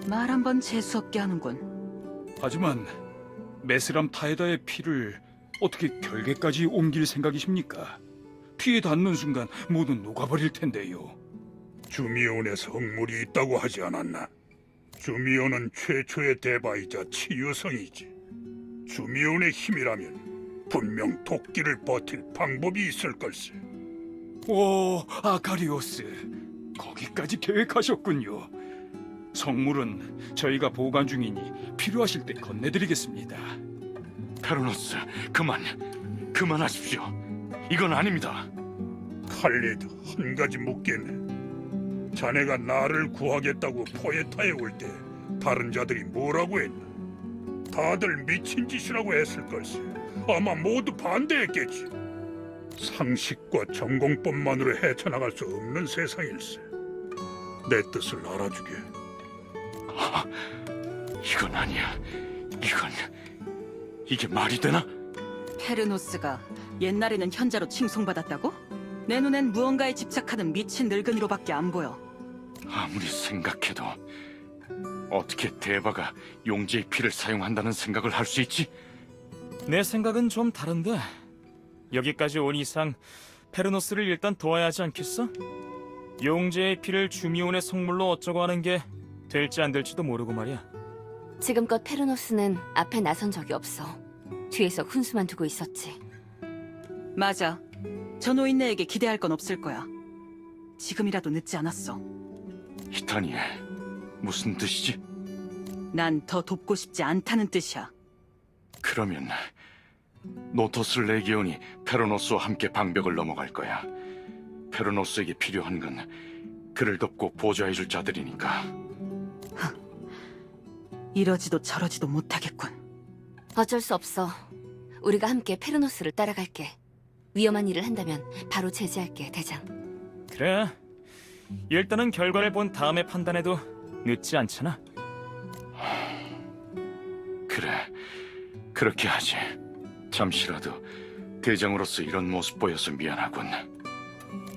말 한번 재수없게 하는군. 하지만 메스람 타에다의 피를 어떻게 결계까지 옮길 생각이십니까? 피에 닿는 순간 모두 녹아버릴 텐데요. 주미온에 성물이 있다고 하지 않았나? 주미온은 최초의 대바이자 치유성이지. 주미온의 힘이라면 분명 도끼를 버틸 방법이 있을 걸세. 오, 아카리오스. 거기까지 계획하셨군요. 성물은 저희가 보관 중이니 필요하실 때 건네드리겠습니다. 페로노스, 그만하십시오. 이건 아닙니다. 칼리드, 한 가지 묻겠네. 자네가 나를 구하겠다고 포에타에 올 때 다른 자들이 뭐라고 했나? 다들 미친 짓이라고 했을 걸세. 아마 모두 반대했겠지. 상식과 전공법만으로 헤쳐나갈 수 없는 세상일세. 내 뜻을 알아주게. 이건 아니야. 이게 말이 되나? 페르노스가 옛날에는 현자로 칭송받았다고? 내 눈엔 무언가에 집착하는 미친 늙은이로밖에 안 보여. 아무리 생각해도 어떻게 대바가 용제의 피를 사용한다는 생각을 할 수 있지? 내 생각은 좀 다른데 여기까지 온 이상 페르노스를 일단 도와야 하지 않겠어? 용제의 피를 주미온의 성물로 어쩌고 하는 게 될지 안 될지도 모르고 말이야. 지금껏 페르노스는 앞에 나선 적이 없어. 뒤에서 훈수만 두고 있었지. 맞아. 저 노인네에게 기대할 건 없을 거야. 지금이라도 늦지 않았어. 히타니에 무슨 뜻이지? 난 더 돕고 싶지 않다는 뜻이야. 그러면 노토스 레기온이 페로노스와 함께 방벽을 넘어갈 거야. 페로노스에게 필요한 건 그를 돕고 보좌해줄 자들이니까. 이러지도 저러지도 못하겠군. 어쩔 수 없어. 우리가 함께 페르노스를 따라갈게. 위험한 일을 한다면 바로 제지할게, 대장. 그래. 일단은 결과를 본 다음에 판단해도 늦지 않잖아. 그래, 그렇게 하지. 잠시라도 대장으로서 이런 모습 보여서 미안하군.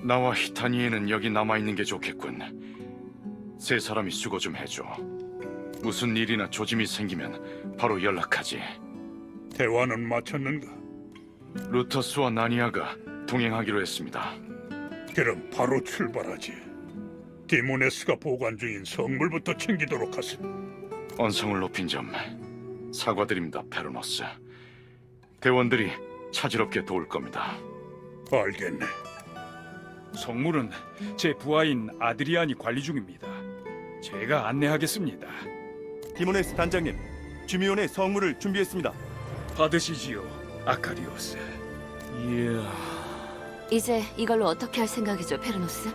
나와 히타니에는 여기 남아있는 게 좋겠군. 세 사람이 수고 좀 해줘. 무슨 일이나 조짐이 생기면 바로 연락하지. 대화는 마쳤는가? 루터스와 나니아가 동행하기로 했습니다. 그럼 바로 출발하지. 디모네스가 보관 중인 성물부터 챙기도록 하세. 언성을 높인 점 사과드립니다, 페로노스. 대원들이 차질없게 도울 겁니다. 알겠네. 성물은 제 부하인 아드리안이 관리 중입니다. 제가 안내하겠습니다. 디모네스 단장님, 주미온의 성물을 준비했습니다. 받으시지요, 아카리오스. 이제 이걸로 어떻게 할 생각이죠, 페르노스?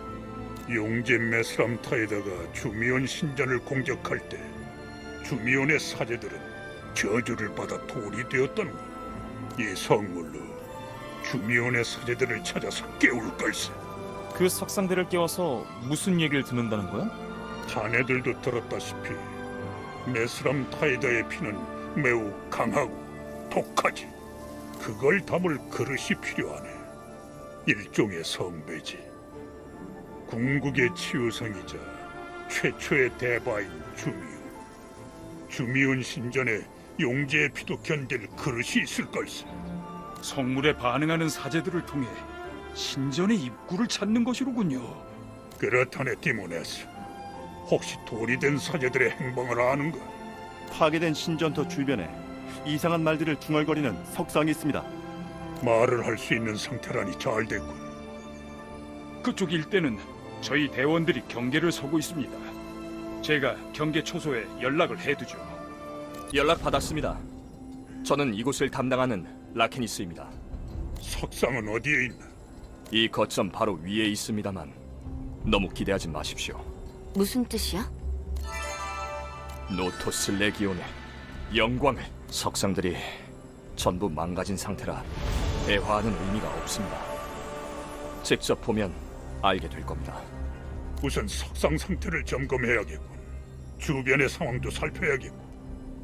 용제 메스람타에다가 주미온 신전을 공격할 때 주미온의 사제들은 저주를 받아 돌이 되었다는 것. 이 성물로 주미온의 사제들을 찾아서 깨울 걸세. 그 석상들을 깨워서 무슨 얘기를 듣는다는 거야? 자네들도 들었다시피 메스람타에다의 피는 매우 강하고 독하지. 그걸 담을 그릇이 필요하네. 일종의 성배지. 궁극의 치유성이자 최초의 대바인 주미온 신전에 용제의 피도 견딜 그릇이 있을 걸세. 성물에 반응하는 사제들을 통해 신전의 입구를 찾는 것이로군요. 그렇다네, 디모네스. 혹시 돌이 된 사제들의 행방을 아는가? 파괴된 신전터 주변에 이상한 말들을 중얼거리는 석상이 있습니다. 말을 할 수 있는 상태라니 잘 됐군. 그쪽 일대는 저희 대원들이 경계를 서고 있습니다. 제가 경계 초소에 연락을 해두죠. 연락 받았습니다. 저는 이곳을 담당하는 라케니스입니다. 석상은 어디에 있나? 이 거점 바로 위에 있습니다만 너무 기대하지 마십시오. 무슨 뜻이야? 노토스 레기온의 영광을. 석상들이 전부 망가진 상태라 대화하는 의미가 없습니다. 직접 보면 알게 될 겁니다. 우선 석상 상태를 점검해야겠군. 주변의 상황도 살펴야겠고.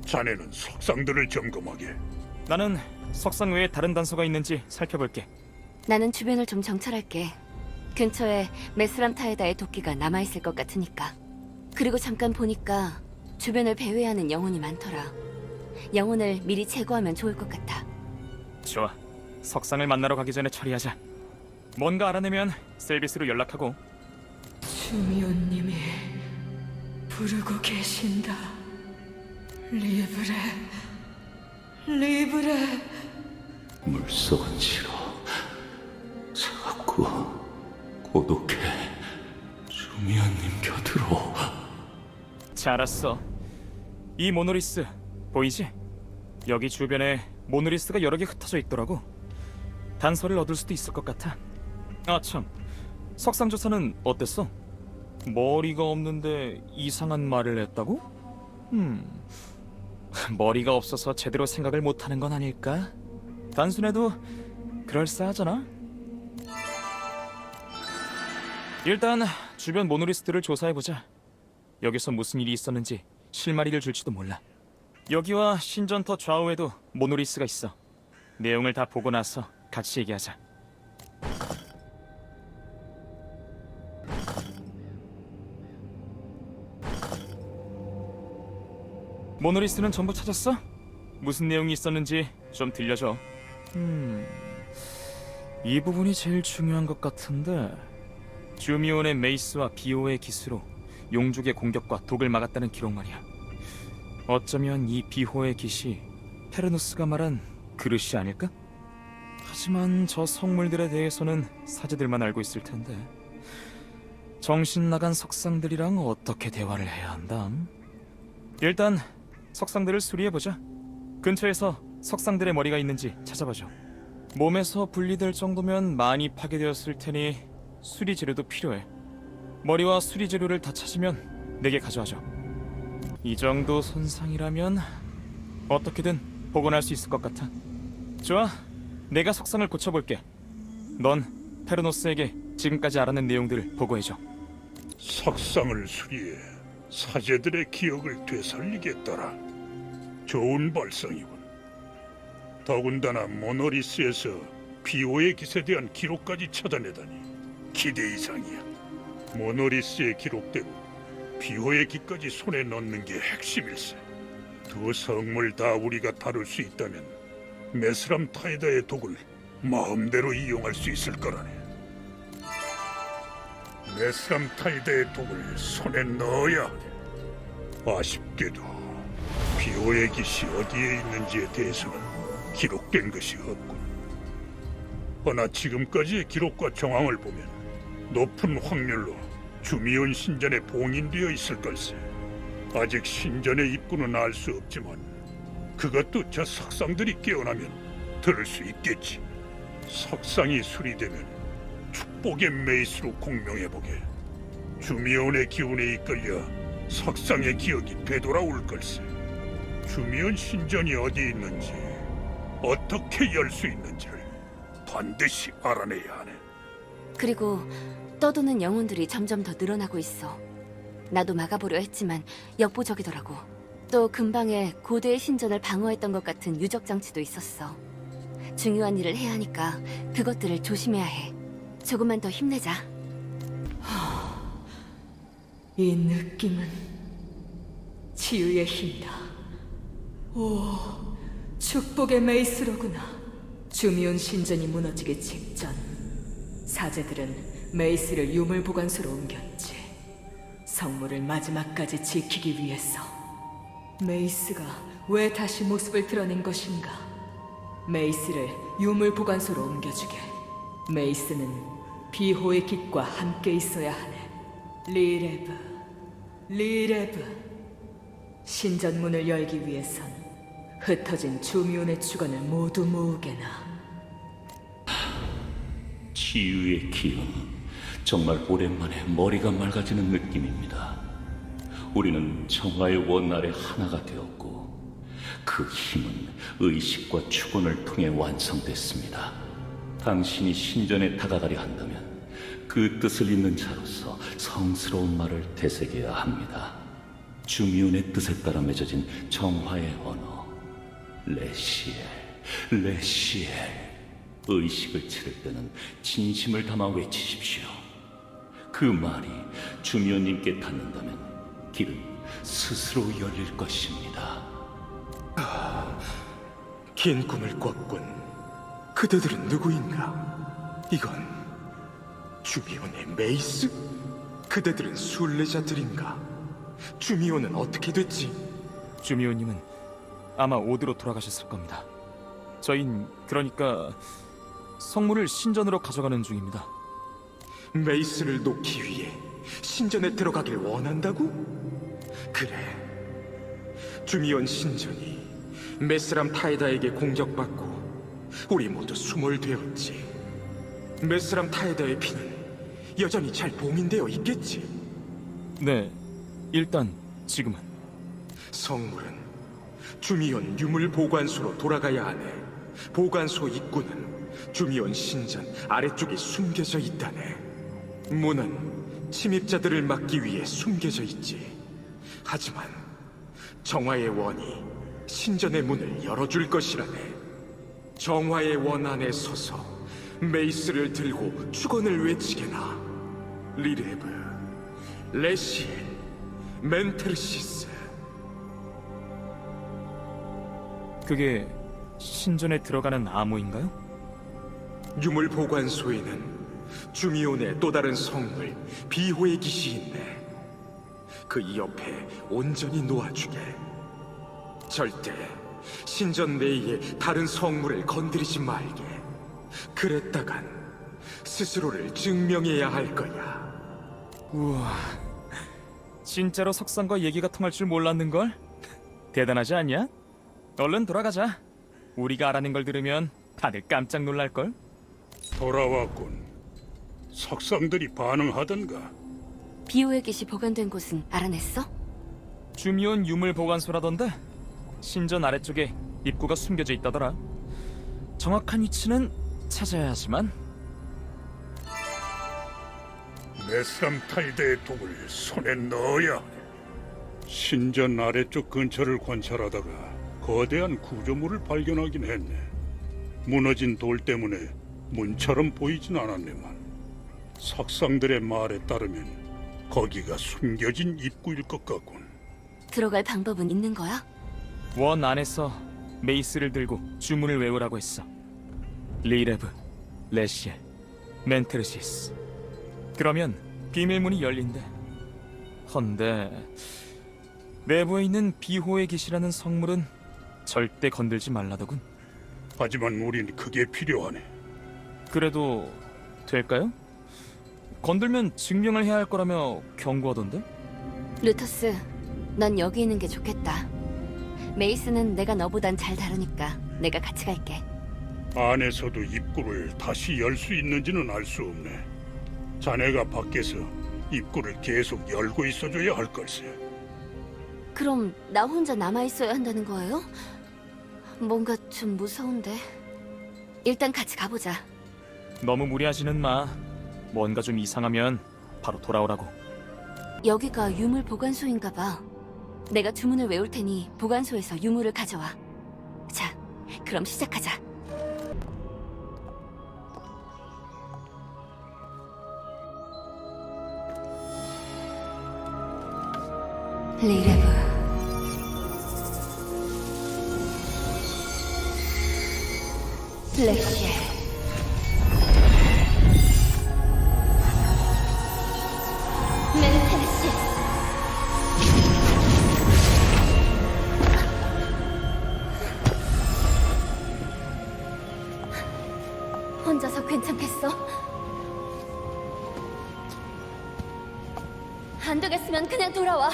자네는 석상들을 점검하게. 나는 석상 외에 다른 단서가 있는지 살펴볼게. 나는 주변을 좀 정찰할게. 근처에 메스람타에다의 도끼가 남아있을 것 같으니까. 그리고 잠깐 보니까 주변을 배회하는 영혼이 많더라. 영혼을 미리 제거하면 좋을 것 같아. 좋아. 석상을 만나러 가기 전에 처리하자. 뭔가 알아내면 셀비스로 연락하고. 주미온님이 부르고 계신다. 리브레, 리브레. 물속은 싫어. 자꾸 고독해. 주미연님 곁으로. 잘았어. 이 모노리스 보이지? 여기 주변에 모노리스가 여러 개 흩어져 있더라고. 단서를 얻을 수도 있을 것 같아. 아 참, 석상조사는 어땠어? 머리가 없는데 이상한 말을 했다고? 머리가 없어서 제대로 생각을 못하는 건 아닐까? 단순해도 그럴싸하잖아. 일단 주변 모노리스트를 조사해보자. 여기서 무슨 일이 있었는지 실마리를 줄지도 몰라. 여기와 신전터 좌우에도 모노리스가 있어. 내용을 다 보고 나서 같이 얘기하자. 모노리스는 전부 찾았어? 무슨 내용이 있었는지 좀 들려줘. 이 부분이 제일 중요한 것 같은데. 주미온의 메이스와 비오의 기수로 용족의 공격과 독을 막았다는 기록 말이야. 어쩌면 이 비호의 깃이 페르누스가 말한 그릇이 아닐까? 하지만 저 성물들에 대해서는 사제들만 알고 있을 텐데 정신 나간 석상들이랑 어떻게 대화를 해야 한다? 일단 석상들을 수리해보자. 근처에서 석상들의 머리가 있는지 찾아봐줘. 몸에서 분리될 정도면 많이 파괴되었을 테니 수리 재료도 필요해. 머리와 수리 재료를 다 찾으면 내게 가져와줘. 이 정도 손상이라면 어떻게든 복원할 수 있을 것 같아. 좋아, 내가 석상을 고쳐볼게. 넌 페르노스에게 지금까지 알아낸 내용들을 보고해줘. 석상을 수리해 사제들의 기억을 되살리겠더라. 좋은 발상이군. 더군다나 모노리스에서 비오의 깃에 대한 기록까지 찾아내다니 기대 이상이야. 모노리스의 기록대로 비호의 깃까지 손에 넣는 게 핵심일세. 두 성물 다 우리가 다룰 수 있다면 메스람 타이다의 독을 마음대로 이용할 수 있을 거라네. 메스람 타이다의 독을 손에 넣어야 하네. 아쉽게도 비호의 깃이 어디에 있는지에 대해서는 기록된 것이 없군. 허나 지금까지의 기록과 정황을 보면 높은 확률로 주미온 신전에 봉인되어 있을 걸세. 아직 신전의 입구는 알 수 없지만 그것도 저 석상들이 깨어나면 들을 수 있겠지. 석상이 수리되면 축복의 메이스로 공명해보게. 주미온의 기운에 이끌려 석상의 기억이 되돌아올 걸세. 주미온 신전이 어디 있는지 어떻게 열 수 있는지를 반드시 알아내야 하네. 그리고 떠도는 영혼들이 점점 더 늘어나고 있어. 나도 막아보려 했지만 역부족이더라고. 또 근방에 고대의 신전을 방어했던 것 같은 유적 장치도 있었어. 중요한 일을 해야 하니까 그것들을 조심해야 해. 조금만 더 힘내자. 이 느낌은 치유의 힘이다. 오, 축복의 메이스로구나. 주미온 신전이 무너지기 직전 사제들은 메이스를 유물 보관소로 옮겼지. 성물을 마지막까지 지키기 위해서. 메이스가 왜 다시 모습을 드러낸 것인가? 메이스를 유물 보관소로 옮겨주게. 메이스는 비호의 깃과 함께 있어야 하네. 리레브, 리레브. 신전 문을 열기 위해선 흩어진 주미온의 주관을 모두 모으게나. 치유의 기운, 정말 오랜만에 머리가 맑아지는 느낌입니다. 우리는 정화의 원 아래 하나가 되었고 그 힘은 의식과 축원을 통해 완성됐습니다. 당신이 신전에 다가가려 한다면 그 뜻을 잇는 자로서 성스러운 말을 되새겨야 합니다. 주미온의 뜻에 따라 맺어진 정화의 언어, 레시엘, 레시엘. 의식을 치를 때는 진심을 담아 외치십시오. 그 말이 주미연님께 닿는다면 길은 스스로 열릴 것입니다. 긴 꿈을 꿨군. 그대들은 누구인가? 이건 주미온의 메이스? 그대들은 순례자들인가? 주미온은 어떻게 됐지? 주미온님은 아마 오드로 돌아가셨을 겁니다. 저흰 그러니까 성물을 신전으로 가져가는 중입니다. 메이스를 놓기 위해 신전에 들어가길 원한다고? 그래. 주미온 신전이 메스람 타에다에게 공격받고 우리 모두 수몰되었지. 메스람 타에다의 피는 여전히 잘 봉인되어 있겠지. 네, 일단 지금은. 성물은 주미온 유물 보관소로 돌아가야 하네. 보관소 입구는 주미온 신전 아래쪽에 숨겨져 있다네. 문은 침입자들을 막기 위해 숨겨져 있지. 하지만 정화의 원이 신전의 문을 열어줄 것이라네. 정화의 원 안에 서서 메이스를 들고 축원을 외치게나. 리레브, 레시엘, 멘테르시스. 그게 신전에 들어가는 암호인가요? 유물 보관소에는 주미온의 또 다른 성물 비호의 깃이 있네. 그 옆에 온전히 놓아주게. 절대 신전 내의 다른 성물을 건드리지 말게. 그랬다간 스스로를 증명해야 할 거야. 우와, 진짜로 석상과 얘기가 통할 줄 몰랐는걸? 대단하지 않냐? 얼른 돌아가자. 우리가 알아낸 걸 들으면 다들 깜짝 놀랄걸? 돌아왔군. 석상들이 반응하던가. 비호의 깃이 보관된 곳은 알아냈어? 주미온 유물 보관소라던데 신전 아래쪽에 입구가 숨겨져 있다더라. 정확한 위치는 찾아야 하지만. 메스람 타이드의 독을 손에 넣어야 하네. 신전 아래쪽 근처를 관찰하다가 거대한 구조물을 발견하긴 했네. 무너진 돌 때문에 문처럼 보이진 않았네만. 석상들의 말에 따르면 거기가 숨겨진 입구일 것 같군. 들어갈 방법은 있는 거야? 원 안에서 메이스를 들고 주문을 외우라고 했어. 리레브, 레시엘, 멘테르시스. 그러면 비밀문이 열린대. 헌데 내부에 있는 비호의 깃이라는 성물은 절대 건들지 말라더군. 하지만 우린 그게 필요하네. 그래도 될까요? 건들면 증명을 해야 할 거라며 경고하던데? 루터스, 넌 여기 있는 게 좋겠다. 메이스는 내가 너보단 잘 다루니까 내가 같이 갈게. 안에서도 입구를 다시 열 수 있는지는 알 수 없네. 자네가 밖에서 입구를 계속 열고 있어줘야 할 걸세. 그럼 나 혼자 남아있어야 한다는 거예요? 뭔가 좀 무서운데. 일단 같이 가보자. 너무 무리하지는 마. 뭔가 좀 이상하면 바로 돌아오라고. 여기가 유물 보관소인가 봐. 내가 주문을 외울 테니 보관소에서 유물을 가져와. 자, 그럼 시작하자. 리레브, 레시엘, 멘테르시스. 혼자서 괜찮겠어? 안 되겠으면 그냥 돌아와.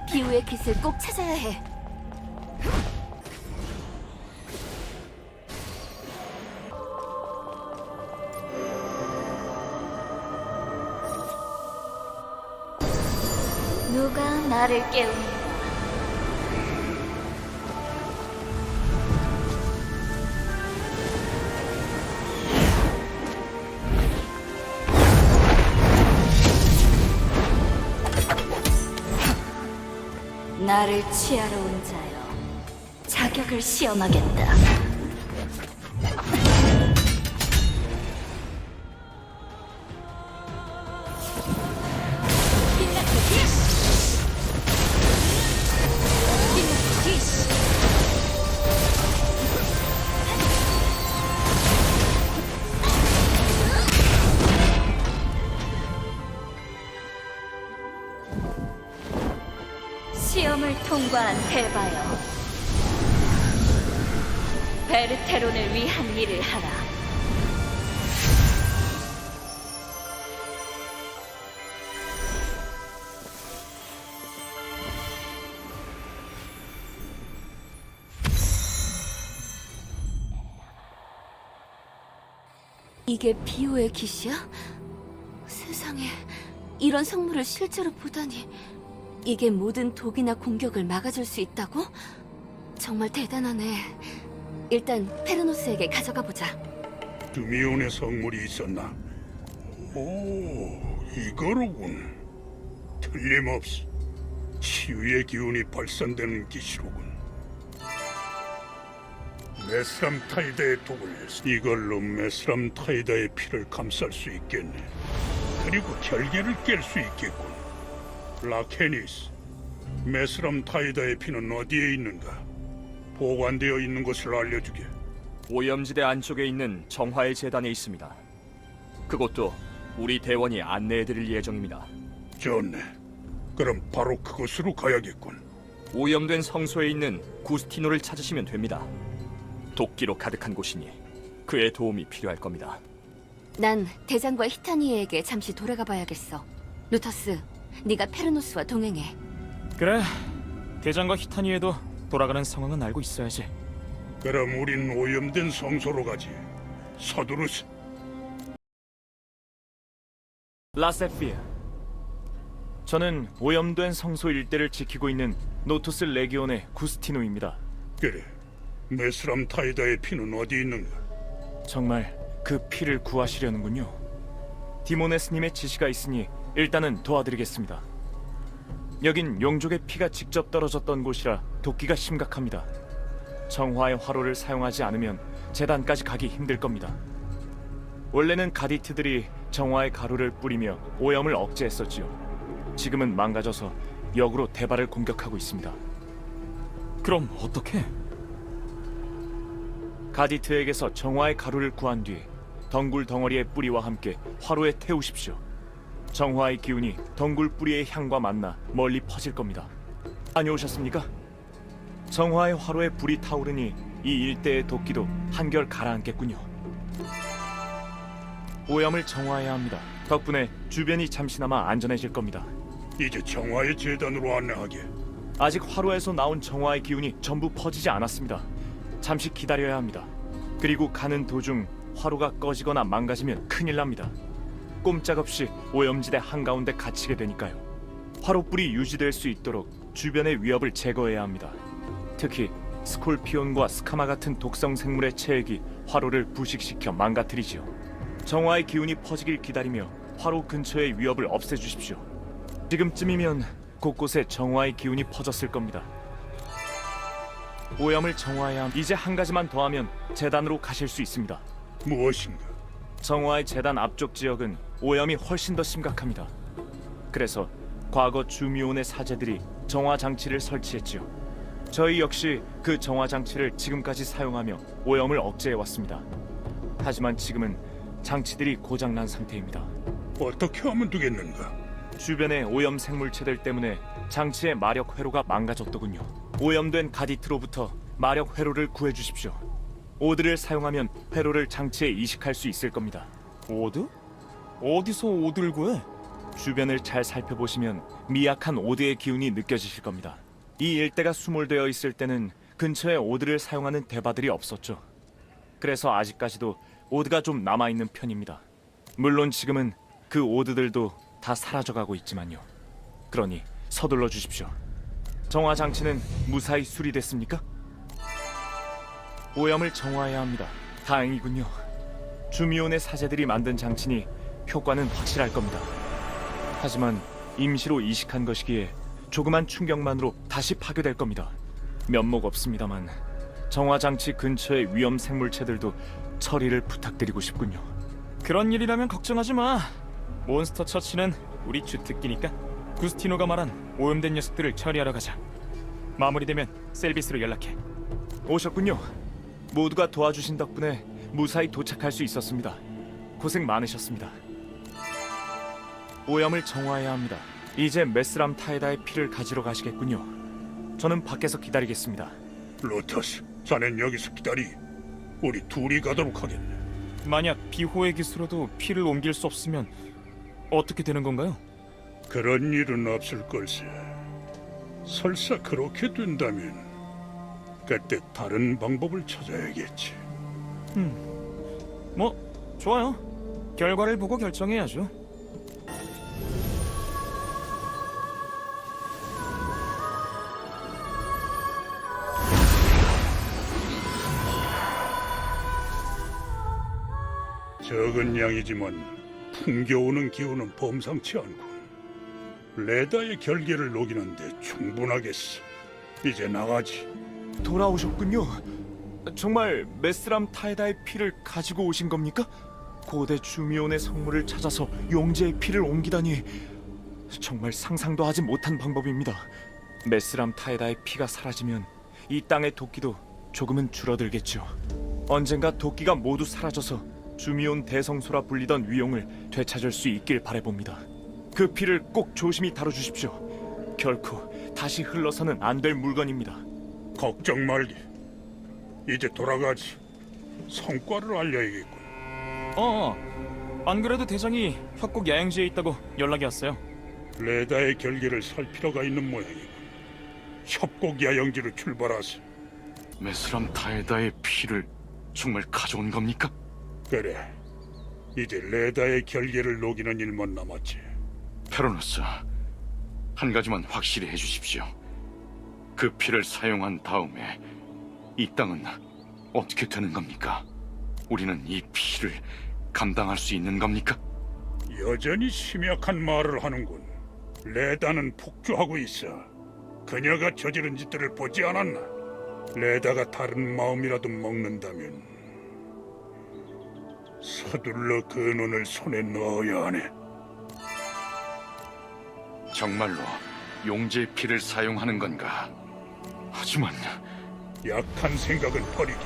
비우의 깃을 꼭 찾아야 해. 누가 나를 깨우니? 나를 취하러 온 자여, 자격을 시험하겠다. 통과한 테바여, 베르테론을 위한 일을 하라. 이게 비오의 깃이야? 세상에, 이런 성물을 실제로 보다니. 이게 모든 독이나 공격을 막아줄 수 있다고? 정말 대단하네. 일단 페르노스에게 가져가 보자. 드미온의 성물이 있었나? 오, 이거로군. 틀림없이 치유의 기운이 발산되는 기시로군. 메스람타이다의 독을 이걸로 메스람타이다의 피를 감쌀 수 있겠네. 그리고 결계를 깰 수 있겠군. 라케니스, 메스람타이다의 피는 어디에 있는가? 보관되어 있는 곳을 알려주게. 오염지대 안쪽에 있는 정화의 재단에 있습니다. 그곳도 우리 대원이 안내해드릴 예정입니다. 좋네. 그럼 바로 그곳으로 가야겠군. 오염된 성소에 있는 구스티노를 찾으시면 됩니다. 도끼로 가득한 곳이니 그의 도움이 필요할 겁니다. 난 대장과 히타니에게 잠시 돌아가 봐야겠어. 루터스, 네가 페르노스와 동행해. 그래, 대장과 히타니에도 돌아가는 상황은 알고 있어야지. 그럼 우린 오염된 성소로 가지. 서두르세. 라세피아, 저는 오염된 성소 일대를 지키고 있는 노투스 레기온의 구스티노입니다. 그래, 메스람타이다의 피는 어디 있는가? 정말 그 피를 구하시려는군요. 디모네스님의 지시가 있으니 일단은 도와드리겠습니다. 여긴 용족의 피가 직접 떨어졌던 곳이라 도끼가 심각합니다. 정화의 화로를 사용하지 않으면 재단까지 가기 힘들 겁니다. 원래는 가디트들이 정화의 가루를 뿌리며 오염을 억제했었지요. 지금은 망가져서 역으로 대바를 공격하고 있습니다. 그럼 어떻게? 가디트에게서 정화의 가루를 구한 뒤 덩굴 덩어리의 뿌리와 함께 화로에 태우십시오. 정화의 기운이 덩굴 뿌리의 향과 만나 멀리 퍼질 겁니다. 다녀오셨습니까? 정화의 화로에 불이 타오르니 이 일대의 도끼도 한결 가라앉겠군요. 오염을 정화해야 합니다. 덕분에 주변이 잠시나마 안전해질 겁니다. 이제 정화의 재단으로 안내하게. 아직 화로에서 나온 정화의 기운이 전부 퍼지지 않았습니다. 잠시 기다려야 합니다. 그리고 가는 도중 화로가 꺼지거나 망가지면 큰일 납니다. 꼼짝없이 오염지대 한가운데 갇히게 되니까요. 화로불이 유지될 수 있도록 주변의 위협을 제거해야 합니다. 특히 스콜피온과 스카마 같은 독성 생물의 체액이 화로를 부식시켜 망가뜨리지요. 정화의 기운이 퍼지길 기다리며 화로 근처의 위협을 없애주십시오. 지금쯤이면 곳곳에 정화의 기운이 퍼졌을 겁니다. 오염을 정화해야 합니다. 이제 한 가지만 더 하면 재단으로 가실 수 있습니다. 무엇인가? 정화의 재단 앞쪽 지역은 오염이 훨씬 더 심각합니다. 그래서 과거 주미온의 사제들이 정화 장치를 설치했지요. 저희 역시 그 정화 장치를 지금까지 사용하며 오염을 억제해왔습니다. 하지만 지금은 장치들이 고장난 상태입니다. 어떻게 하면 되겠는가? 주변의 오염 생물체들 때문에 장치의 마력 회로가 망가졌더군요. 오염된 가디트로부터 마력 회로를 구해주십시오. 오드를 사용하면 회로를 장치에 이식할 수 있을 겁니다. 오드? 어디서 오드를 구해? 주변을 잘 살펴보시면 미약한 오드의 기운이 느껴지실 겁니다. 이 일대가 수몰되어 있을 때는 근처에 오드를 사용하는 대바들이 없었죠. 그래서 아직까지도 오드가 좀 남아있는 편입니다. 물론 지금은 그 오드들도 다 사라져가고 있지만요. 그러니 서둘러 주십시오. 정화 장치는 무사히 수리됐습니까? 오염을 정화해야 합니다. 다행이군요. 주미온의 사제들이 만든 장치니 효과는 확실할 겁니다. 하지만 임시로 이식한 것이기에 조그만 충격만으로 다시 파괴될 겁니다. 면목 없습니다만 정화 장치 근처의 위험 생물체들도 처리를 부탁드리고 싶군요. 그런 일이라면 걱정하지 마. 몬스터 처치는 우리 주특기니까. 구스티노가 말한 오염된 녀석들을 처리하러 가자. 마무리되면 셀비스로 연락해. 오셨군요. 모두가 도와주신 덕분에 무사히 도착할 수 있었습니다. 고생 많으셨습니다. 오염을 정화해야 합니다. 이제 메스람타에다의 피를 가지러 가시겠군요. 저는 밖에서 기다리겠습니다. 로터스, 자넨 여기서 기다리. 우리 둘이 가도록 하겠네. 만약 비호의 기수로도 피를 옮길 수 없으면 어떻게 되는 건가요? 그런 일은 없을 걸세. 설사 그렇게 된다면 그때 다른 방법을 찾아야겠지. 뭐 좋아요. 결과를 보고 결정해야죠. 적은 양이지만 풍겨오는 기운은 범상치 않군. 레다의 결계를 녹이는데 충분하겠어. 이제 나가지. 돌아오셨군요. 정말 메스람 타에다의 피를 가지고 오신 겁니까? 고대 주미온의 성물을 찾아서 용제의 피를 옮기다니 정말 상상도 하지 못한 방법입니다. 메스람 타에다의 피가 사라지면 이 땅의 도끼도 조금은 줄어들겠죠. 언젠가 도끼가 모두 사라져서 주미온 대성소라 불리던 위용을 되찾을 수 있길 바라봅니다. 그 피를 꼭 조심히 다뤄주십시오. 결코 다시 흘러서는 안 될 물건입니다. 걱정 말게. 이제 돌아가지. 성과를 알려야겠군. 안 그래도 대장이 협곡 야영지에 있다고 연락이 왔어요. 레다의 결계를 살피러 가 있는 모양이군. 협곡 야영지로 출발하세. 메스람 타에다의 피를 정말 가져온 겁니까? 그래. 이제 레다의 결계를 녹이는 일만 남았지. 페로노스, 한 가지만 확실히 해주십시오. 그 피를 사용한 다음에 이 땅은 어떻게 되는 겁니까? 우리는 이 피를 감당할 수 있는 겁니까? 여전히 심약한 말을 하는군. 레다는 폭주하고 있어. 그녀가 저지른 짓들을 보지 않았나? 레다가 다른 마음이라도 먹는다면 서둘러 그 눈을 손에 넣어야 하네. 정말로 용제의 피를 사용하는 건가? 하지만 약한 생각은 버리게.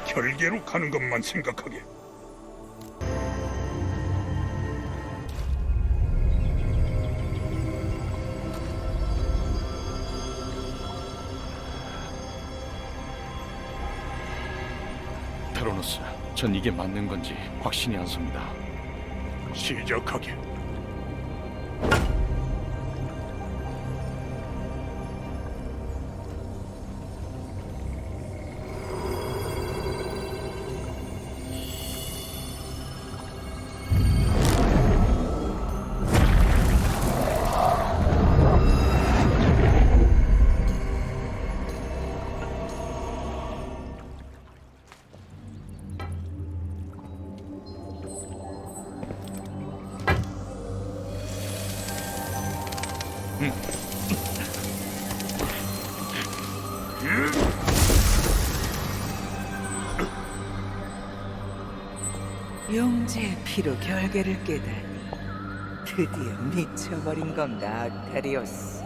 결계로 가는 것만 생각하게. 페로노스, 전 이게 맞는 건지 확신이 안 섭니다. 시작하게. 용제의 피로 결계를 깨다니 드디어 미쳐버린 건가, 아카리오스.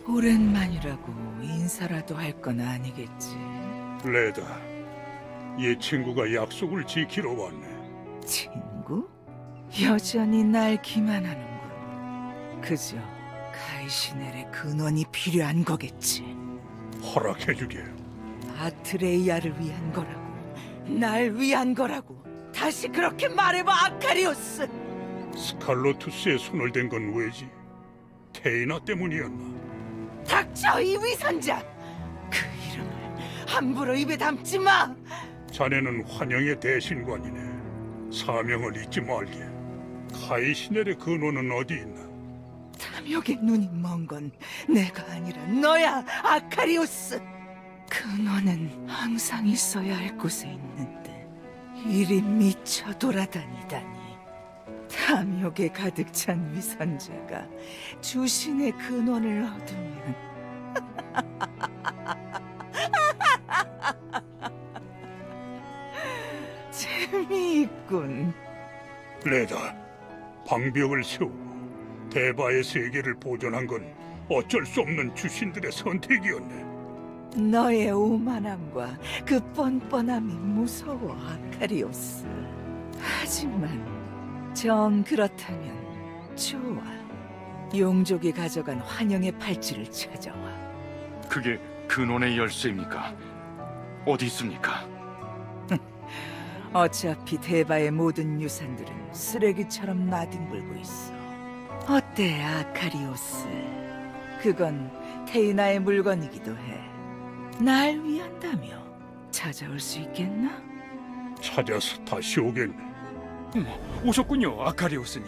오랜만이라고 인사라도 할 건 아니겠지. 레다, 얘 친구가 약속을 지키러 왔네. 친구? 여전히 날 기만하는군. 그저 카이시넬의 근원이 필요한 거겠지. 허락해주게. 아트레이아를 위한 거라고, 날 위한 거라고. 다시 그렇게 말해봐, 아카리오스. 스칼로투스의 손을 댄 건 왜지? 테이나 때문이었나? 닥쳐, 이 위선자! 그 이름을 함부로 입에 담지 마! 자네는 환영의 대신관이네. 사명을 잊지 말게. 카이시넬의 근원은 어디 있나? 탐욕의 눈이 먼 건 내가 아니라 너야, 아카리오스! 근원은 항상 있어야 할 곳에 있는데 이리 미쳐 돌아다니다니. 탐욕에 가득 찬 위선자가 주신의 근원을 얻으면 재미있군. 레다, 방벽을 세우고 대바의 세계를 보존한 건 어쩔 수 없는 주신들의 선택이었네. 너의 오만함과 그 뻔뻔함이 무서워, 아카리오스. 하지만 정 그렇다면 좋아. 용족이 가져간 환영의 팔찌를 찾아와. 그게 근원의 열쇠입니까? 어디 있습니까? 어차피 대바의 모든 유산들은 쓰레기처럼 나뒹굴고 있어. 어때, 아카리오스? 그건 테이나의 물건이기도 해. 날 위한다며 찾아올 수 있겠나? 찾아서 다시 오겠네. 오셨군요, 아카리오스님.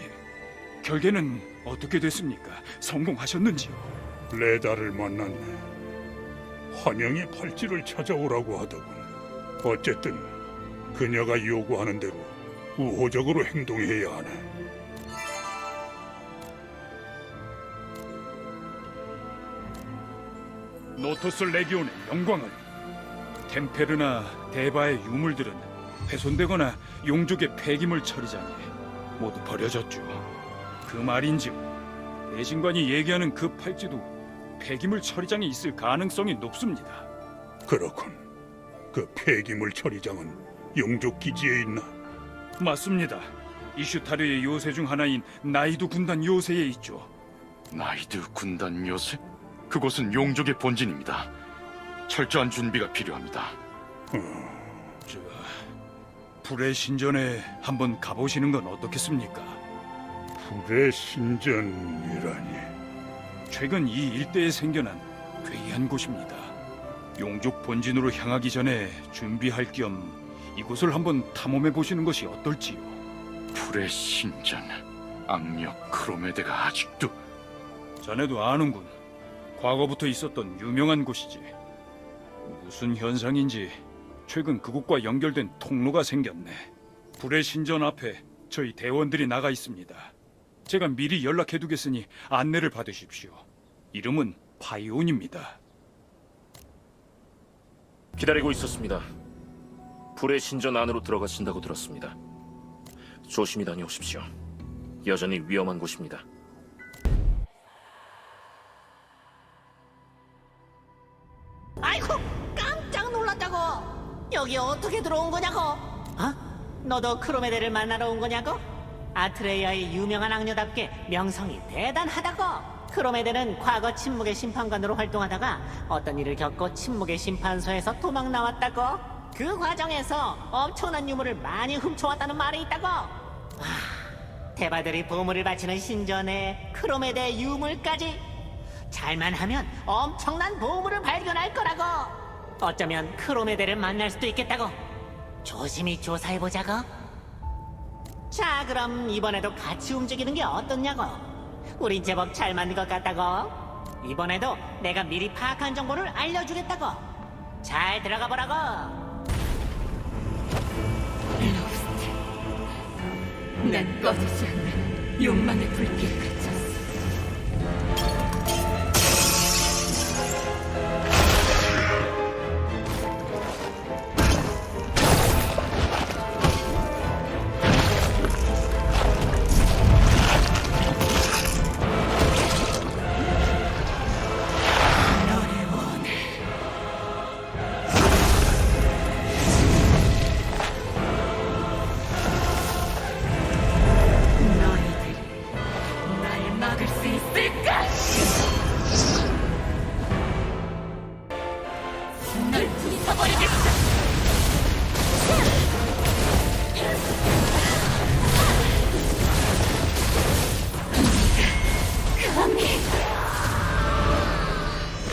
결계는 어떻게 됐습니까? 성공하셨는지요? 레다를 만났네. 환영의 팔찌를 찾아오라고 하더군. 어쨌든 그녀가 요구하는 대로 우호적으로 행동해야 하네. 노토스 레기온의 영광을. 템페르나 데바의 유물들은 훼손되거나 용족의 폐기물 처리장에 모두 버려졌죠. 그 말인즉 대신관이 얘기하는 그 팔찌도 폐기물 처리장에 있을 가능성이 높습니다. 그렇군. 그 폐기물 처리장은 용족 기지에 있나? 맞습니다. 이슈타르의 요새 중 하나인 나이두 군단 요새에 있죠. 나이드 군단 요새? 그곳은 용족의 본진입니다. 철저한 준비가 필요합니다. 불의 신전에 한번 가보시는 건 어떻겠습니까? 불의 신전이라니. 최근 이 일대에 생겨난 괴이한 곳입니다. 용족 본진으로 향하기 전에 준비할 겸 이곳을 한번 탐험해 보시는 것이 어떨지요? 불의 신전, 악력 크로메데가 아직도... 자네도 아는군. 과거부터 있었던 유명한 곳이지. 무슨 현상인지 최근 그곳과 연결된 통로가 생겼네. 불의 신전 앞에 저희 대원들이 나가 있습니다. 제가 미리 연락해두겠으니 안내를 받으십시오. 이름은 파이온입니다. 기다리고 있었습니다. 불의 신전 안으로 들어가신다고 들었습니다. 조심히 다녀오십시오. 여전히 위험한 곳입니다. 아이고, 깜짝 놀랐다고. 여기 어떻게 들어온 거냐고. 너도 크로메데를 만나러 온 거냐고? 아트레이아의 유명한 악녀답게 명성이 대단하다고. 크로메데는 과거 침묵의 심판관으로 활동하다가 어떤 일을 겪고 침묵의 심판소에서 도망 나왔다고. 그 과정에서 엄청난 유물을 많이 훔쳐왔다는 말이 있다고. 대바들이 보물을 바치는 신전에 크로메데 유물까지. 잘만 하면 엄청난 보물을 발견할 거라고. 어쩌면 크로메데를 만날 수도 있겠다고. 조심히 조사해보자고. 자, 그럼 이번에도 같이 움직이는 게 어떻냐고. 우린 제법 잘 맞는 것 같다고. 이번에도 내가 미리 파악한 정보를 알려주겠다고. 잘 들어가 보라고. 난 꺼지지 않는 욕망의 불길에 갇혔어.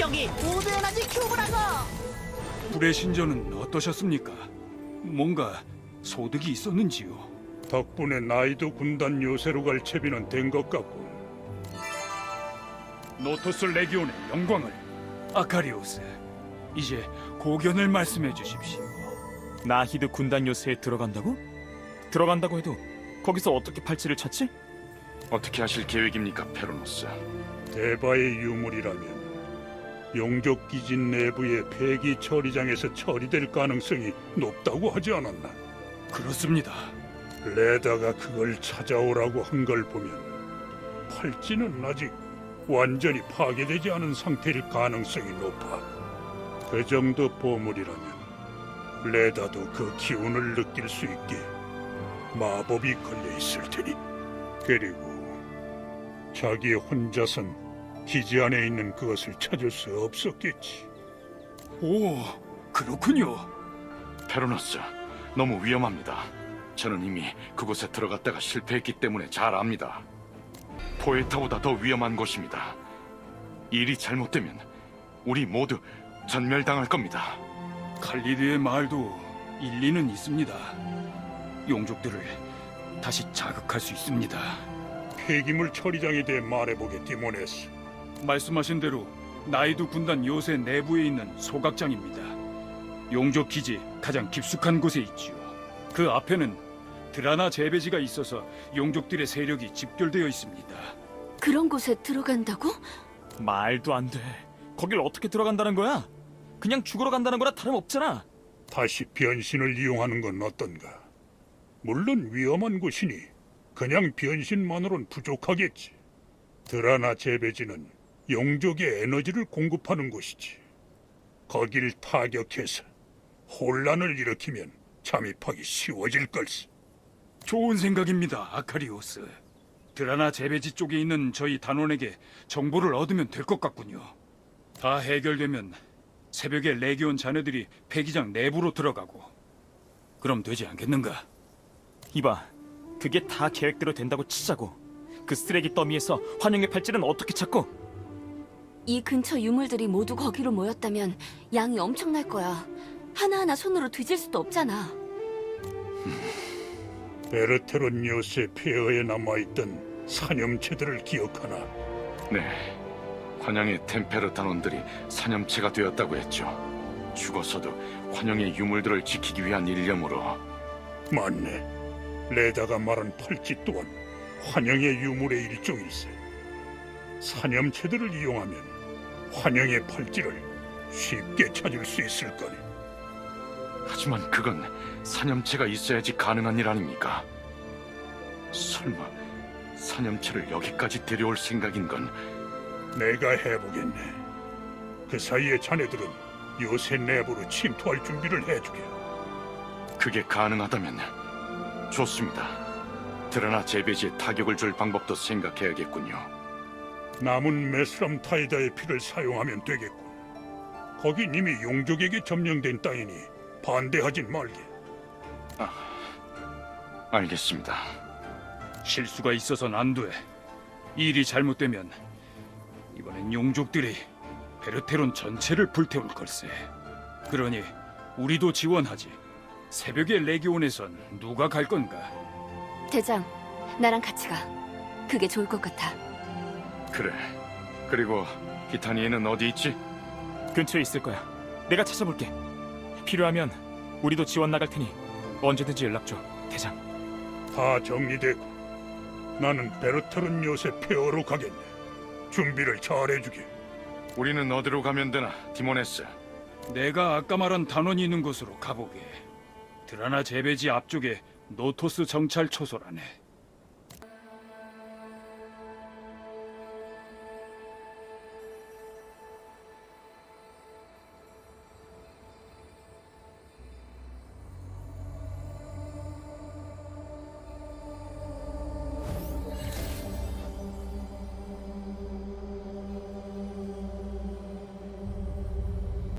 여기 우드 에너지 큐브라고. 불의 신전은 어떠셨습니까? 뭔가 소득이 있었는지요? 덕분에 나이도 군단 요새로 갈 채비는 된 것 같고. 노토스 레기온의 영광을. 아카리오스, 이제 고견을 말씀해 주십시오. 나히드 군단 요새에 들어간다고? 들어간다고 해도 거기서 어떻게 팔찌를 찾지? 어떻게 하실 계획입니까, 페로노스? 대바의 유물이라면 용족 기진 내부의 폐기 처리장에서 처리될 가능성이 높다고 하지 않았나? 그렇습니다. 레다가 그걸 찾아오라고 한 걸 보면 팔찌는 아직 완전히 파괴되지 않은 상태일 가능성이 높아. 그 정도 보물이라면 레다도 그 기운을 느낄 수 있게 마법이 걸려 있을 테니. 그리고 자기 혼자선 기지 안에 있는 그것을 찾을 수 없었겠지. 오, 그렇군요. 페로너스, 너무 위험합니다. 저는 이미 그곳에 들어갔다가 실패했기 때문에 잘 압니다. 포에타보다 더 위험한 곳입니다. 일이 잘못되면 우리 모두 전멸당할 겁니다. 칼리드의 말도 일리는 있습니다. 용족들을 다시 자극할 수 있습니다. 폐기물 처리장에 대해 말해보게, 디모네스. 말씀하신 대로 나이두 군단 요새 내부에 있는 소각장입니다. 용족 기지 가장 깊숙한 곳에 있지요. 그 앞에는 드라나 재배지가 있어서 용족들의 세력이 집결되어 있습니다. 그런 곳에 들어간다고? 말도 안 돼. 거길 어떻게 들어간다는 거야? 그냥 죽으러 간다는 거나 다름없잖아. 다시 변신을 이용하는 건 어떤가? 물론 위험한 곳이니 그냥 변신만으론 부족하겠지. 드라나 재배지는 용족의 에너지를 공급하는 곳이지. 거길 타격해서 혼란을 일으키면 잠입하기 쉬워질 걸세. 좋은 생각입니다, 아카리오스. 드라나 재배지 쪽에 있는 저희 단원에게 정보를 얻으면 될 것 같군요. 다 해결되면 새벽에 레기온 자네들이 폐기장 내부로 들어가고 그럼 되지 않겠는가? 이봐, 그게 다 계획대로 된다고 치자고. 그 쓰레기 더미에서 환영의 팔찌는 어떻게 찾고? 이 근처 유물들이 모두 거기로 모였다면 양이 엄청날 거야. 하나하나 손으로 뒤질 수도 없잖아. 베르테론 요새 폐허에 남아있던 사념체들을 기억하나? 네, 환영의 템페르 단원들이 사념체가 되었다고 했죠. 죽어서도 환영의 유물들을 지키기 위한 일념으로. 맞네. 레다가 말한 팔찌 또한 환영의 유물의 일종일세. 사념체들을 이용하면 환영의 팔찌를 쉽게 찾을 수 있을 거네. 하지만 그건 사념체가 있어야지 가능한 일 아닙니까? 설마 사념체를 여기까지 데려올 생각인 건? 내가 해보겠네. 그 사이에 자네들은 요새 내부로 침투할 준비를 해주게. 그게 가능하다면 좋습니다. 드라나 재배지에 타격을 줄 방법도 생각해야겠군요. 남은 메스람 타이다의 피를 사용하면 되겠군. 거긴 이미 용족에게 점령된 땅이니 반대하진 말게. 알겠습니다. 실수가 있어선 안 돼. 일이 잘못되면 이번엔 용족들이 베르테론 전체를 불태울 걸세. 그러니 우리도 지원하지. 새벽에 레기온에선 누가 갈 건가? 대장, 나랑 같이 가. 그게 좋을 것 같아. 그래. 그리고 기타니에는 어디 있지? 근처에 있을 거야. 내가 찾아볼게. 필요하면 우리도 지원 나갈 테니 언제든지 연락 줘, 대장. 다 정리됐고 나는 베르테론 요새 폐허로 가겠네. 준비를 잘해주게. 우리는 어디로 가면 되나, 디모네스? 내가 아까 말한 단원이 있는 곳으로 가보게. 드라나 재배지 앞쪽에 노토스 정찰 초소라네.